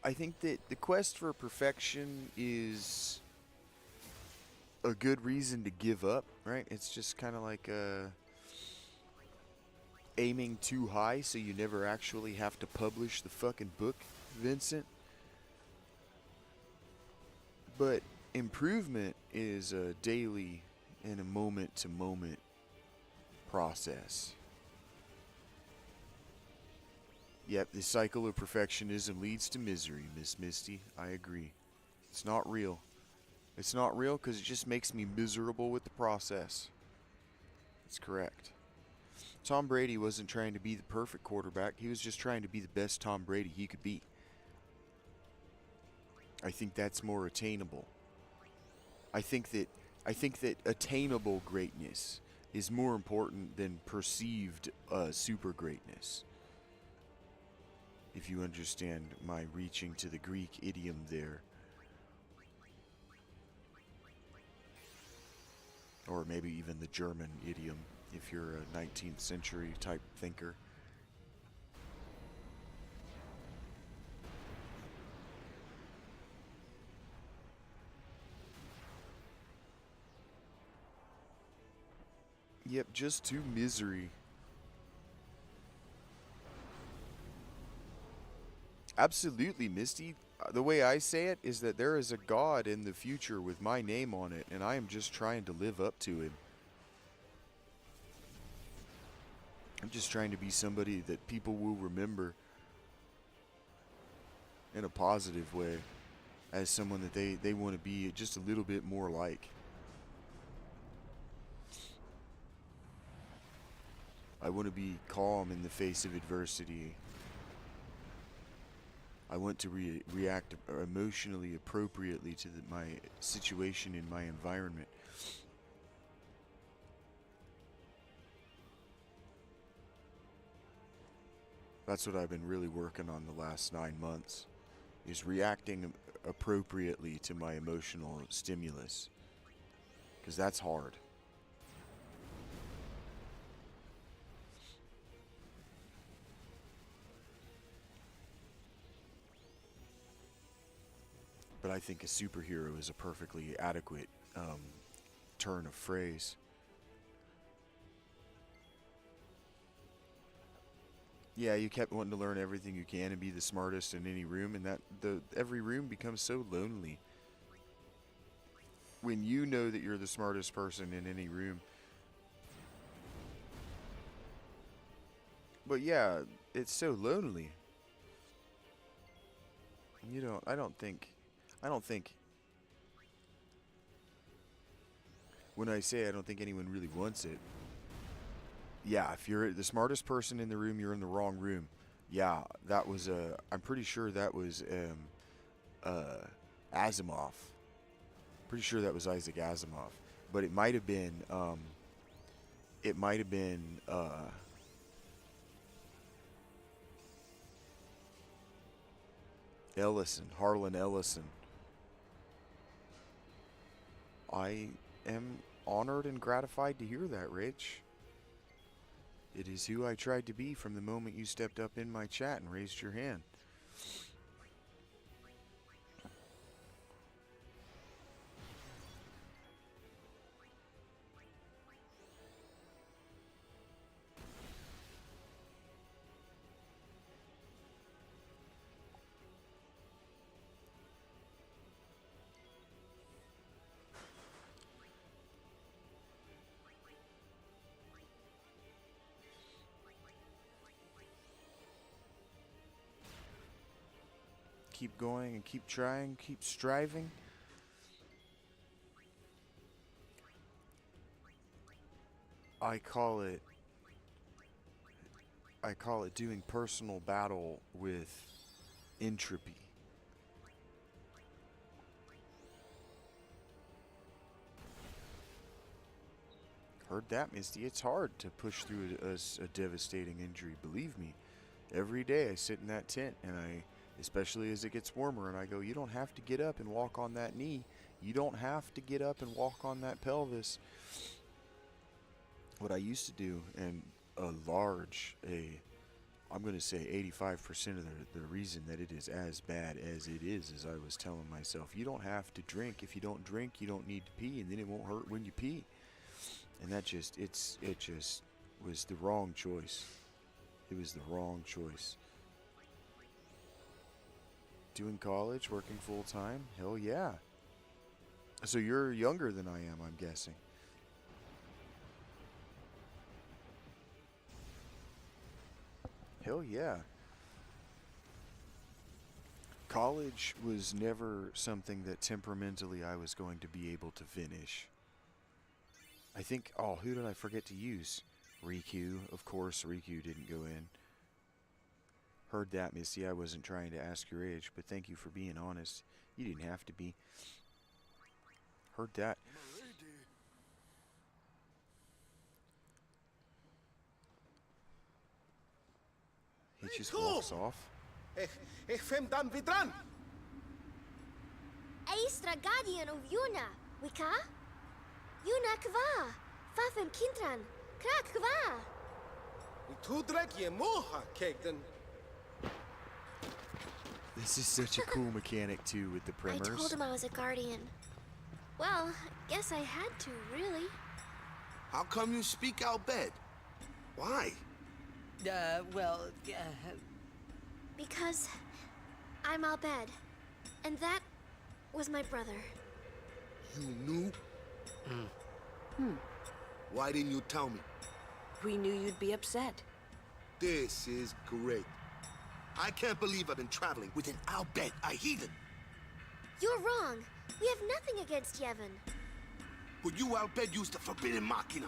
I think that the quest for perfection is a good reason to give up, right? It's just kind of like aiming too high so you never actually have to publish the fucking book, Vincent. But improvement is a daily and a moment-to-moment process. Yep, the cycle of perfectionism leads to misery, Miss Misty. I agree. It's not real. It's not real because it just makes me miserable with the process. That's correct. Tom Brady wasn't trying to be the perfect quarterback. He was just trying to be the best Tom Brady he could be. I think that's more attainable. I think that attainable greatness is more important than perceived super greatness. If you understand my reaching to the Greek idiom there. Or maybe even the German idiom, if you're a 19th century type thinker. Yep, just to misery. Absolutely, Misty. The way I say it is that there is a God in the future with my name on it, and I am just trying to live up to him. I'm just trying to be somebody that people will remember in a positive way, as someone that they want to be just a little bit more like. I want to be calm in the face of adversity. I want to react emotionally appropriately to my situation in my environment. That's what I've been really working on the last 9 months, is reacting appropriately to my emotional stimulus, because that's hard. But I think a superhero is a perfectly adequate turn of phrase. Yeah, you kept wanting to learn everything you can and be the smartest in any room, and every room becomes so lonely. When you know that you're the smartest person in any room. But yeah, it's so lonely. I don't think when I say I don't think anyone really wants it. Yeah, if you're the smartest person in the room, you're in the wrong room. Yeah, that was I'm pretty sure that was Asimov. Pretty sure that was Isaac Asimov, but it might have been Harlan Ellison. I am honored and gratified to hear that, Rich. It is who I tried to be from the moment you stepped up in my chat and raised your hand. Keep going and keep trying, keep striving. I call it doing personal battle with entropy. Heard that, Misty. It's hard to push through a devastating injury. Believe me, every day I sit in that tent and especially as it gets warmer, and I go, you don't have to get up and walk on that knee. You don't have to get up and walk on that pelvis. What I used to do, and I'm going to say 85% of the reason that it is as bad as it is I was telling myself, you don't have to drink. If you don't drink, you don't need to pee, and then it won't hurt when you pee. And it just was the wrong choice. It was the wrong choice. Doing college, working full time? Hell yeah. So you're younger than I am, I'm guessing. Hell yeah. College was never something that temperamentally I was going to be able to finish. I think, who did I forget to use? Riku. Of course, Riku didn't go in. Heard that, Missy. I wasn't trying to ask your age, but thank you for being honest. You didn't have to be. Heard that. He just walks off. Ich fem dan vidran. Eistra guardian of Yuna, Wika? Yuna kva, fafem kintran, krak kva. We two drek ye moha kegden. This is such a cool mechanic too with the primers. I told him I was a guardian. Well, guess I had to, really. How come you speak out bed? Why? Well, Because I'm Albed. And that was my brother. You knew? Why didn't you tell me? We knew you'd be upset. This is great. I can't believe I've been traveling with an Albed, a heathen. You're wrong. We have nothing against Yevon. But you, Albed, used the forbidden machina.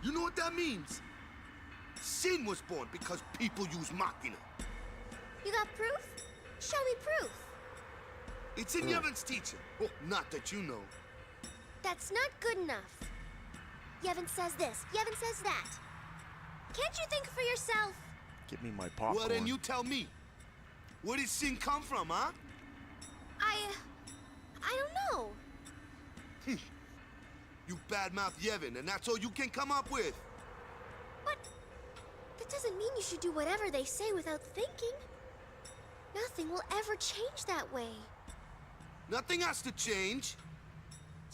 You know what that means? Sin was born because people use machina. You got proof? Show me proof. It's in Yevon's teaching. Oh, not that you know. That's not good enough. Yevon says this, Yevon says that. Can't you think for yourself? Give me my popcorn. Well, then you tell me. Where did sin come from, huh? I don't know. You badmouth Yevon, and that's all you can come up with. But that doesn't mean you should do whatever they say without thinking. Nothing will ever change that way. Nothing has to change.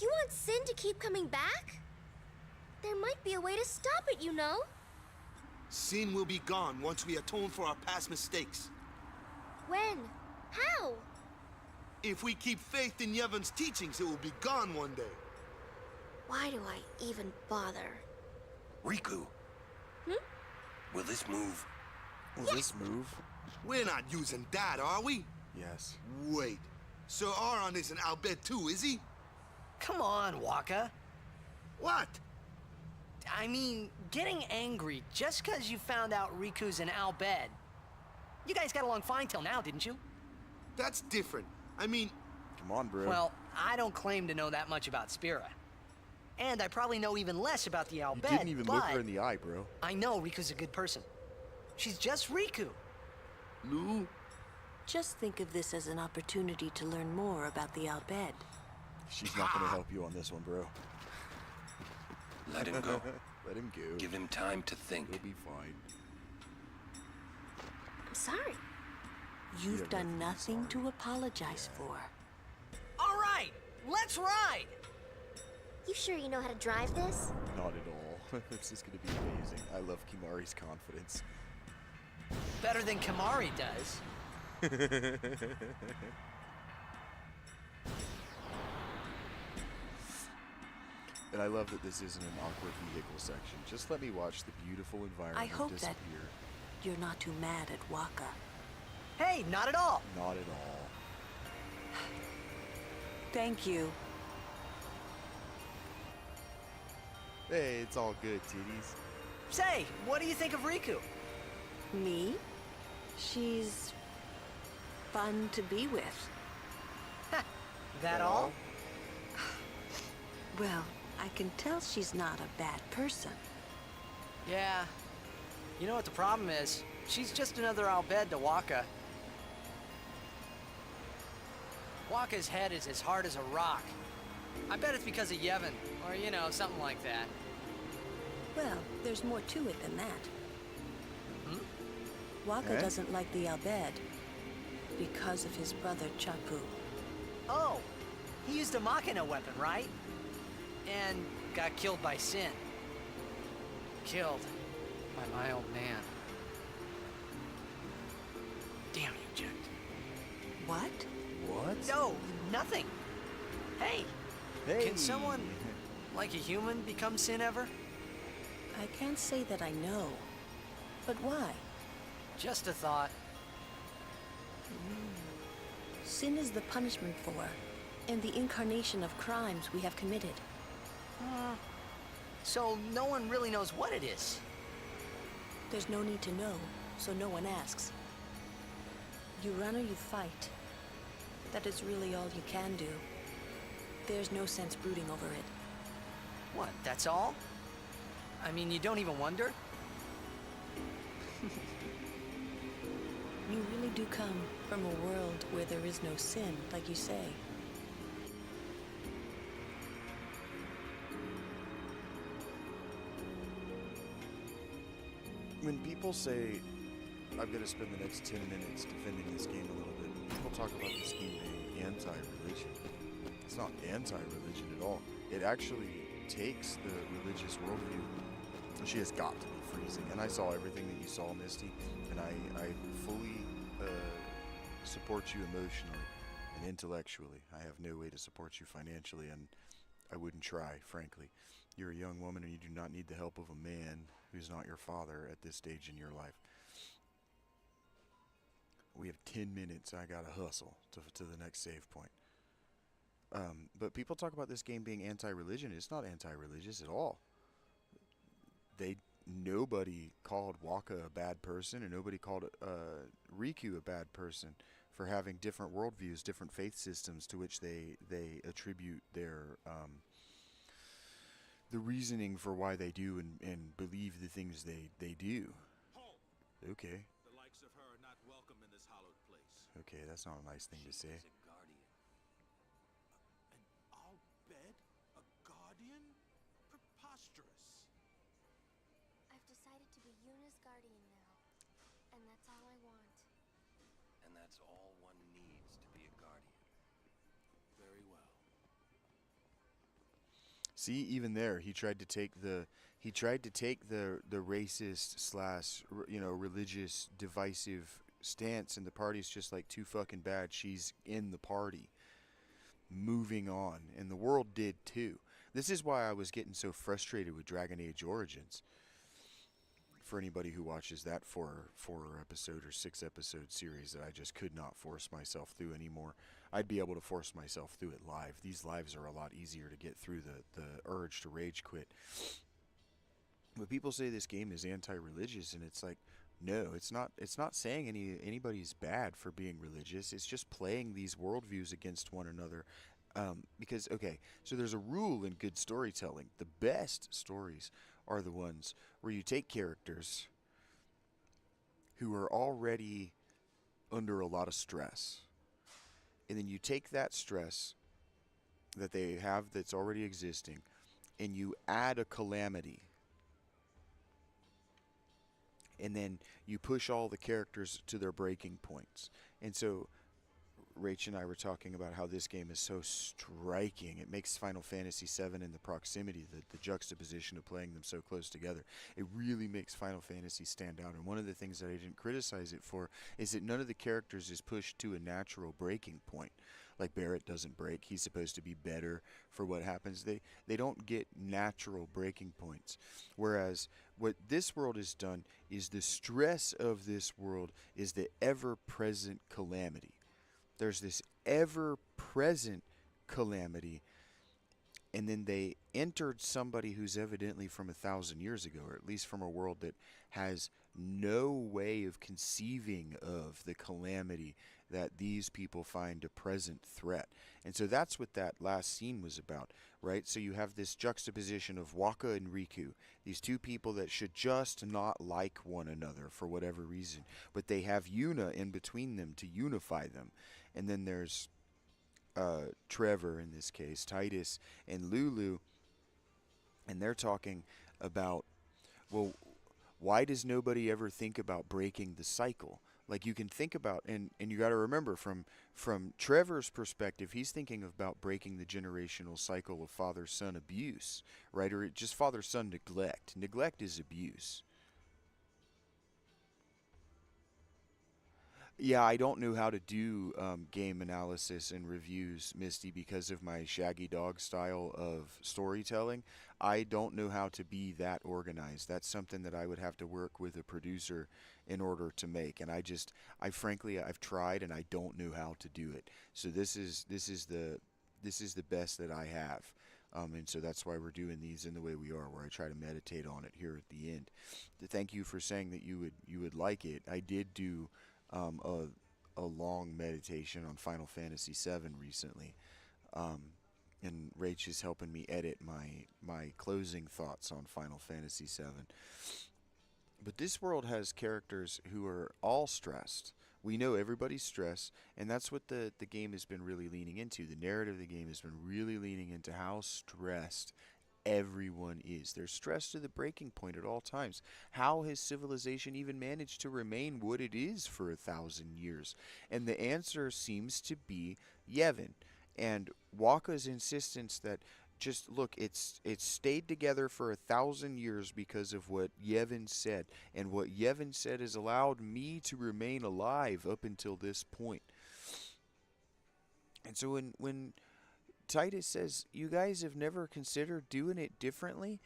You want sin to keep coming back? There might be a way to stop it, you know? Sin will be gone once we atone for our past mistakes. When? How? If we keep faith in Yevon's teachings, it will be gone one day. Why do I even bother? Riku. Will this move? Will this move? We're not using that, are we? Yes. Wait. Sir Aron is an Albed too, is he? Come on, Waka. What? I mean, getting angry just because you found out Riku's an Albed. You guys got along fine till now, didn't you? That's different. I mean... Come on, bro. Well, I don't claim to know that much about Spira. And I probably know even less about the Albed, You didn't even look her in the eye, bro. I know Riku's a good person. She's just Riku. Lou? Just think of this as an opportunity to learn more about the Albed. She's not gonna help you on this one, bro. Let him go. Let him go. Give him time to think. He'll be fine. I'm sorry. You've done nothing to apologize for. All right, let's ride! You sure you know how to drive this? Not at all. This is gonna be amazing. I love Kimari's confidence. Better than Kimari does. And I love that this isn't an awkward vehicle section. Just let me watch the beautiful environment I hope that disappear. you're not too mad at Waka. Hey, not at all. Not at all. Thank you. Hey, it's all good, titties. Say, what do you think of Riku? Me? She's fun to be with. That all? Well, I can tell she's not a bad person. Yeah. You know what the problem is? She's just another Albed to Waka. Waka's head is as hard as a rock. I bet it's because of Yevon, or, you know, something like that. Well, there's more to it than that. Waka doesn't like the Albed because of his brother Chapu. Oh, he used a Machina weapon, right? And got killed by Sin. Killed by my old man. Damn you, Jack. What? What? No, nothing. Hey, Hey. can someone, like a human, become Sin ever? I can't say that I know. But why? Just a thought. Sin is the punishment for, and the incarnation of crimes we have committed. So no one really knows what it is. There's no need to know, so no one asks. You run or you fight. That is really all you can do. There's no sense brooding over it. What, that's all? I mean, you don't even wonder? You really do come from a world where there is no sin, like you say. When people say, I'm going to spend the next 10 minutes defending this game a little bit, people talk about this game being anti-religion. It's not anti-religion at all. It actually takes the religious worldview. She has got to be freezing. And I saw everything that you saw, Misty, and I fully support you emotionally and intellectually. I have no way to support you financially, and I wouldn't try, frankly. You're a young woman and you do not need the help of a man who's not your father at this stage in your life. We have 10 minutes. I gotta hustle to the next save point. But people talk about this game being anti-religion. It's not anti-religious at all. Nobody called Waka a bad person, and nobody called Riku a bad person for having different worldviews, different faith systems to which they attribute their the reasoning for why they do and believe the things they do. Okay. The likes of her are not welcome in this hallowed place. Okay, that's not a nice thing to say. An Al Bhed? A guardian? Preposterous. I've decided to be Yuna's guardian now, and that's all I want. And that's all one needs to be a guardian. Very well. See, even there, he tried to take the racist slash religious divisive stance, and the party's just like too fucking bad. She's in the party, moving on, and the world did too. This is why I was getting so frustrated with Dragon Age Origins. For anybody who watches that four episode or 6 episode series that I just could not force myself through anymore. I'd be able to force myself through it live. These lives are a lot easier to get through the urge to rage quit. But people say this game is anti-religious, and it's like, no, it's not. It's not saying anybody's bad for being religious. It's just playing these worldviews against one another. Because, okay, so there's a rule in good storytelling. The best stories are the ones where you take characters who are already under a lot of stress, and then you take that stress that they have that's already existing, and you add a calamity, and then you push all the characters to their breaking points. And so Rach and I were talking about how this game is so striking. It makes Final Fantasy VII in the proximity, the juxtaposition of playing them so close together. It really makes Final Fantasy stand out. And one of the things that I didn't criticize it for is that none of the characters is pushed to a natural breaking point. Like Barrett doesn't break. He's supposed to be better for what happens. They don't get natural breaking points. Whereas what this world has done is the stress of this world is the ever-present calamity. There's this ever-present calamity, and then they entered somebody who's evidently from 1,000 years ago, or at least from a world that has no way of conceiving of the calamity that these people find a present threat. And so that's what that last scene was about, right? So you have this juxtaposition of Waka and Riku, these two people that should just not like one another for whatever reason, but they have Yuna in between them to unify them. And then there's Trevor, in this case, Titus, and Lulu, and they're talking about, well, why does nobody ever think about breaking the cycle? Like, you can think about, and you got to remember, from Trevor's perspective, he's thinking about breaking the generational cycle of father-son abuse, right? Or just father-son neglect. Neglect is abuse. Yeah, I don't know how to do game analysis and reviews, Misty, because of my shaggy dog style of storytelling. I don't know how to be that organized. That's something that I would have to work with a producer in order to make. And frankly, I've tried and I don't know how to do it. So this is the best that I have. And so that's why we're doing these in the way we are, where I try to meditate on it here at the end. Thank you for saying that you would like it. I did do a long meditation on Final Fantasy VII recently, and Rach is helping me edit my closing thoughts on Final Fantasy VII. But this world has characters who are all stressed. We know everybody's stressed, and that's what the game has been really leaning into. The narrative of the game has been really leaning into how stressed everyone is. They're stressed to the breaking point at all times. How has civilization even managed to remain what it is for 1,000 years? And the answer seems to be Yevon. And Waka's insistence that, just look, it's stayed together for 1,000 years because of what Yevon said. And what Yevon said has allowed me to remain alive up until this point. And so when Titus says, you guys have never considered doing it differently,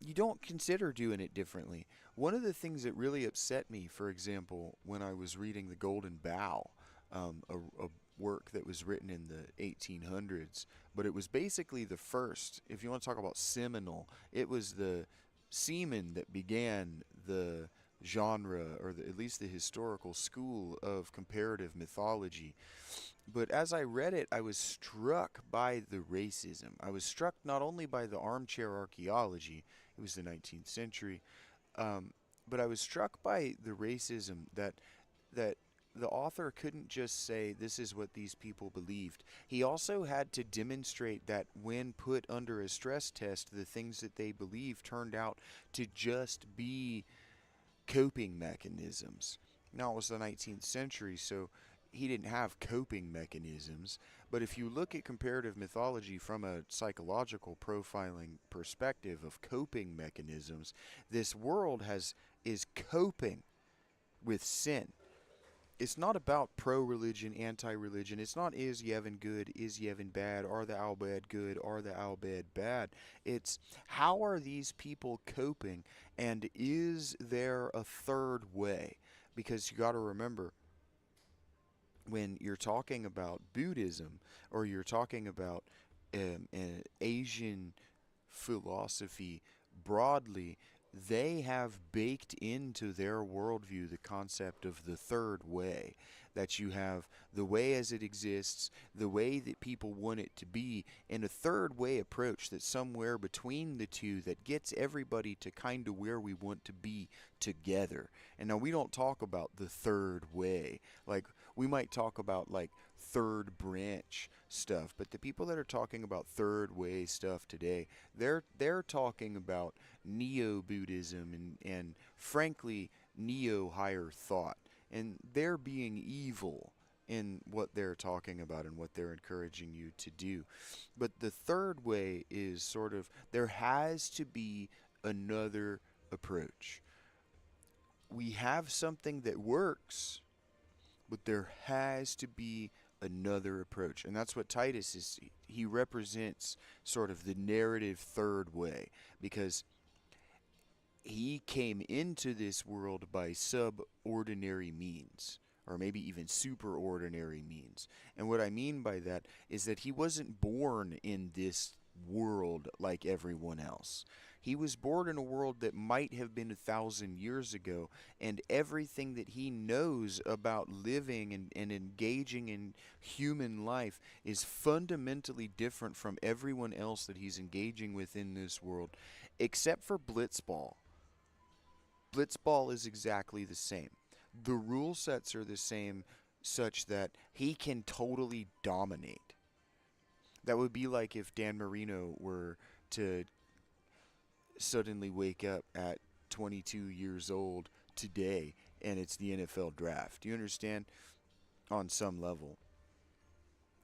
you don't consider doing it differently. One of the things that really upset me, for example, when I was reading The Golden Bough, a work that was written in the 1800s, but it was basically the first, if you want to talk about seminal, it was the seaman that began the genre, or at least the historical school of comparative mythology. But as I read it, I was struck by the racism. I was struck not only by the armchair archaeology, it was the 19th century, but I was struck by the racism that the author couldn't just say this is what these people believed. He also had to demonstrate that when put under a stress test, the things that they believed turned out to just be coping mechanisms. Now, it was the 19th century, so he didn't have coping mechanisms. But if you look at comparative mythology from a psychological profiling perspective of coping mechanisms, this world is coping with sin. It's not about pro-religion, anti-religion. It's not is Yevon good, is Yevon bad, are the Albad good, are the Albad bad. It's how are these people coping, and is there a third way? Because you got to remember, when you're talking about Buddhism, or you're talking about an Asian philosophy broadly, they have baked into their worldview the concept of the third way. That you have the way as it exists, the way that people want it to be, and a third way approach that's somewhere between the two that gets everybody to kind of where we want to be together. And now we don't talk about the third way. Like, we might talk about like third branch stuff, but the people that are talking about third way stuff today, they're talking about neo-Buddhism and frankly neo-higher thought, and they're being evil in what they're talking about and what they're encouraging you to do. But the third way is sort of, there has to be another approach. We have something that works, but there has to be another approach. And that's what Titus is. He represents sort of the narrative third way, because he came into this world by subordinary means, or maybe even superordinary means. And what I mean by that is that he wasn't born in this world like everyone else. He was born in a world that might have been 1,000 years ago, and everything that he knows about living and engaging in human life is fundamentally different from everyone else that he's engaging with in this world, except for Blitzball. Blitzball is exactly the same. The rule sets are the same, such that he can totally dominate. That would be like if Dan Marino were to suddenly wake up at 22 years old today and it's the NFL draft. Do you understand? On some level,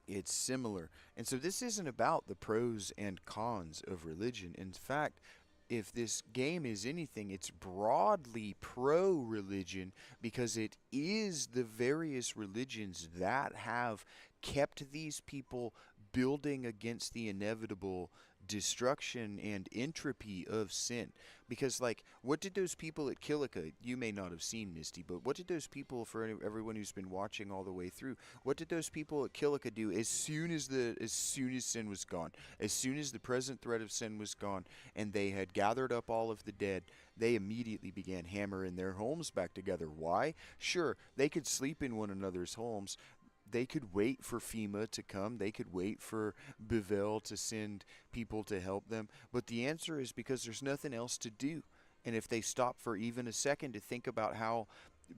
it's similar. And so this isn't about the pros and cons of religion. In fact, if this game is anything, it's broadly pro-religion, because it is the various religions that have kept these people building against the inevitable destruction and entropy of sin. Because, like, what did those people at Kilika, you may not have seen, Misty, but what did those people, for everyone who's been watching all the way through, what did those people at Kilika do as soon as sin was gone, as soon as the present threat of sin was gone, and they had gathered up all of the dead? They immediately began hammering their homes back together. Why? Sure, they could sleep in one another's homes. They could wait for FEMA to come. They could wait for Bevel to send people to help them. But the answer is because there's nothing else to do. And if they stop for even a second to think about how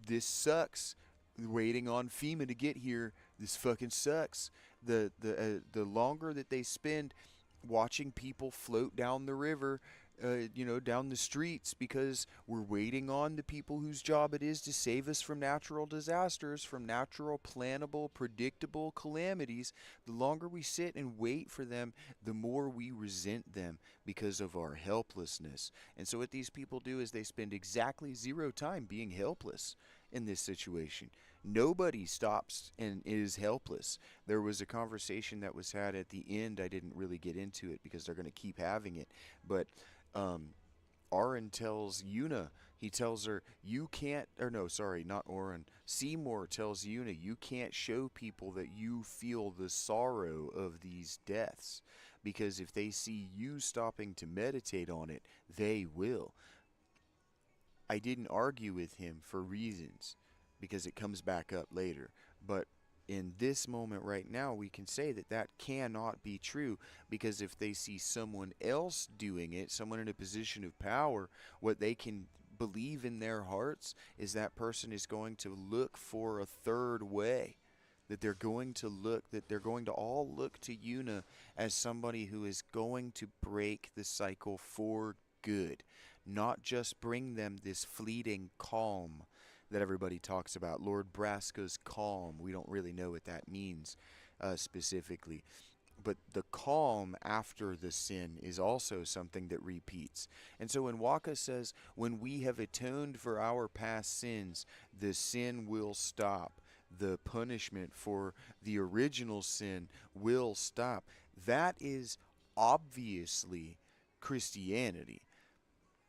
this sucks, waiting on FEMA to get here, this fucking sucks. The longer that they spend watching people float down the river, down the streets, because we're waiting on the people whose job it is to save us from natural disasters, from natural, plannable, predictable calamities, the longer we sit and wait for them, the more we resent them because of our helplessness. And so what these people do is they spend exactly zero time being helpless in this situation. Nobody stops and is helpless. There was a conversation that was had at the end. I didn't really get into it because they're going to keep having it. But Oren tells Yuna, he tells her, you can't, or no, sorry, not Oren. Seymour tells Yuna, you can't show people that you feel the sorrow of these deaths. Because if they see you stopping to meditate on it, they will. I didn't argue with him for reasons, because it comes back up later. But in this moment right now, we can say that that cannot be true, because if they see someone else doing it, someone in a position of power, what they can believe in their hearts is that person is going to look for a third way. That they're going to all look to Yuna as somebody who is going to break the cycle for good, not just bring them this fleeting calm that everybody talks about. Lord Braska's calm, we don't really know what that means specifically. But the calm after the sin is also something that repeats. And so when Waka says, when we have atoned for our past sins, the sin will stop. The punishment for the original sin will stop. That is obviously Christianity.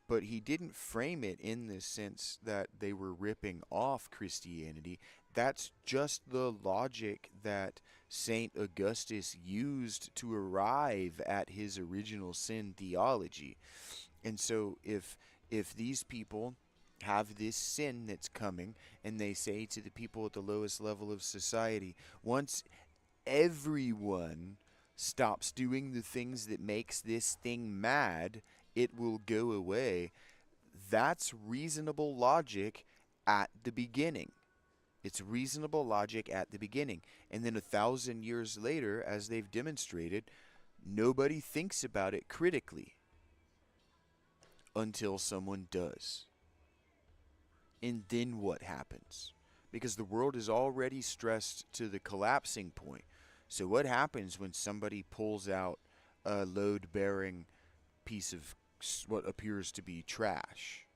But he didn't frame it in the sense that they were ripping off Christianity. That's just the logic that St. Augustus used to arrive at his original sin theology. And so if these people have this sin that's coming, and they say to the people at the lowest level of society, once everyone stops doing the things that makes this thing mad, it will go away. That's reasonable logic at the beginning. It's reasonable logic at the beginning. And then 1,000 years later, as they've demonstrated, nobody thinks about it critically until someone does. And then what happens? Because the world is already stressed to the collapsing point. So what happens when somebody pulls out a load-bearing piece of what appears to be trash?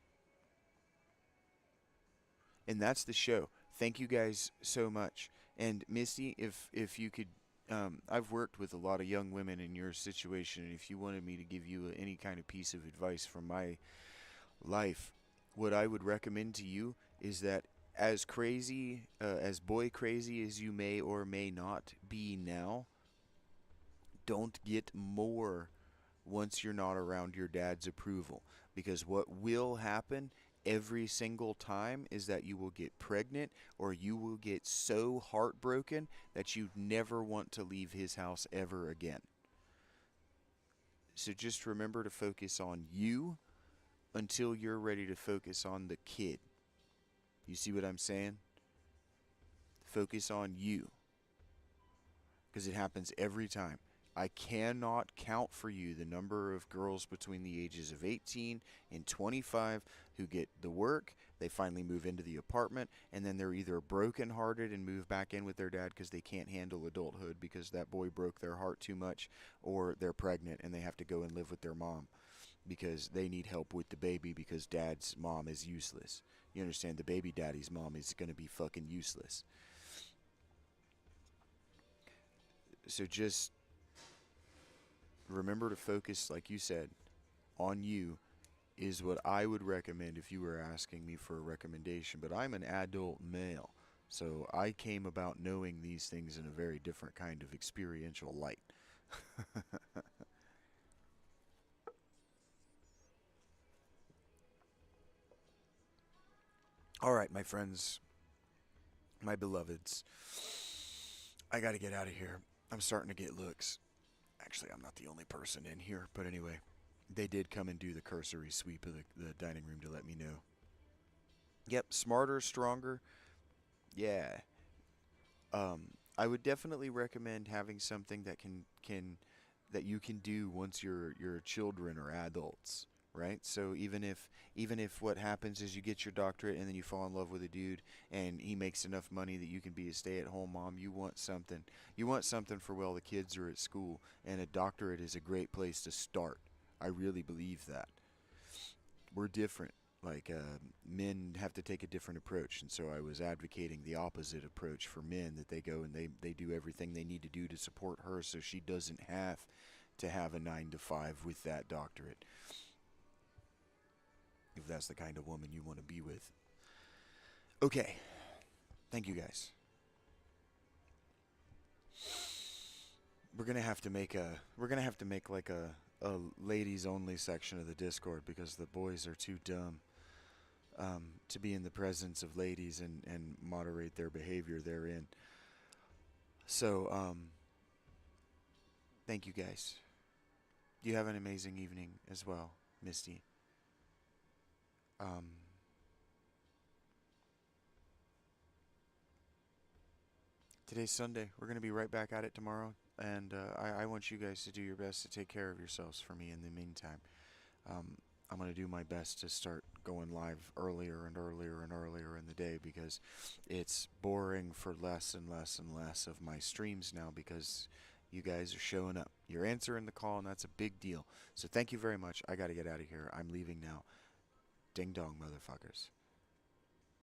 And that's the show. Thank you guys so much. And Misty, if you could, I've worked with a lot of young women in your situation, and if you wanted me to give you any kind of piece of advice from my life, what I would recommend to you is that as crazy, as boy crazy as you may or may not be now, don't get more once you're not around your dad's approval. Because what will happen every single time is that you will get pregnant, or you will get so heartbroken that you never want to leave his house ever again. So just remember to focus on you until you're ready to focus on the kid. You see what I'm saying? Focus on you. Because it happens every time. I cannot count for you the number of girls between the ages of 18 and 25 who get the work, they finally move into the apartment, and then they're either brokenhearted and move back in with their dad because they can't handle adulthood because that boy broke their heart too much, or they're pregnant and they have to go and live with their mom because they need help with the baby because dad's mom is useless. You understand? The baby daddy's mom is going to be fucking useless. So just remember to focus, like you said, on you is what I would recommend if you were asking me for a recommendation. But I'm an adult male, so I came about knowing these things in a very different kind of experiential light. All right, my friends, my beloveds, I gotta get out of here. I'm starting to get looks. Actually, I'm not the only person in here, but anyway, they did come and do the cursory sweep of the dining room to let me know. Yep, smarter, stronger. Yeah. I would definitely recommend having something that that you can do once your children are adults, right? So even if what happens is you get your doctorate and then you fall in love with a dude and he makes enough money that you can be a stay-at-home mom, you want something. You want something for while the kids are at school, and a doctorate is a great place to start. I really believe that. We're different. Like, men have to take a different approach, and so I was advocating the opposite approach for men, that they go and they do everything they need to do to support her so she doesn't have to have a 9 to 5 with that doctorate. If that's the kind of woman you want to be with. Okay. Thank you, guys. We're gonna have to make like a ladies only section of the Discord, because the boys are too dumb to be in the presence of ladies and moderate their behavior therein. So thank you, guys. You have an amazing evening as well, Misty. Today's Sunday. We're going to be right back at it tomorrow. And I want you guys to do your best to take care of yourselves for me in the meantime. I'm going to do my best to start going live earlier and earlier and earlier in the day, because it's boring for less and less and less of my streams now, because you guys are showing up. You're answering the call, and that's a big deal. So thank you very much. I got to get out of here. I'm leaving now. Ding dong, motherfuckers.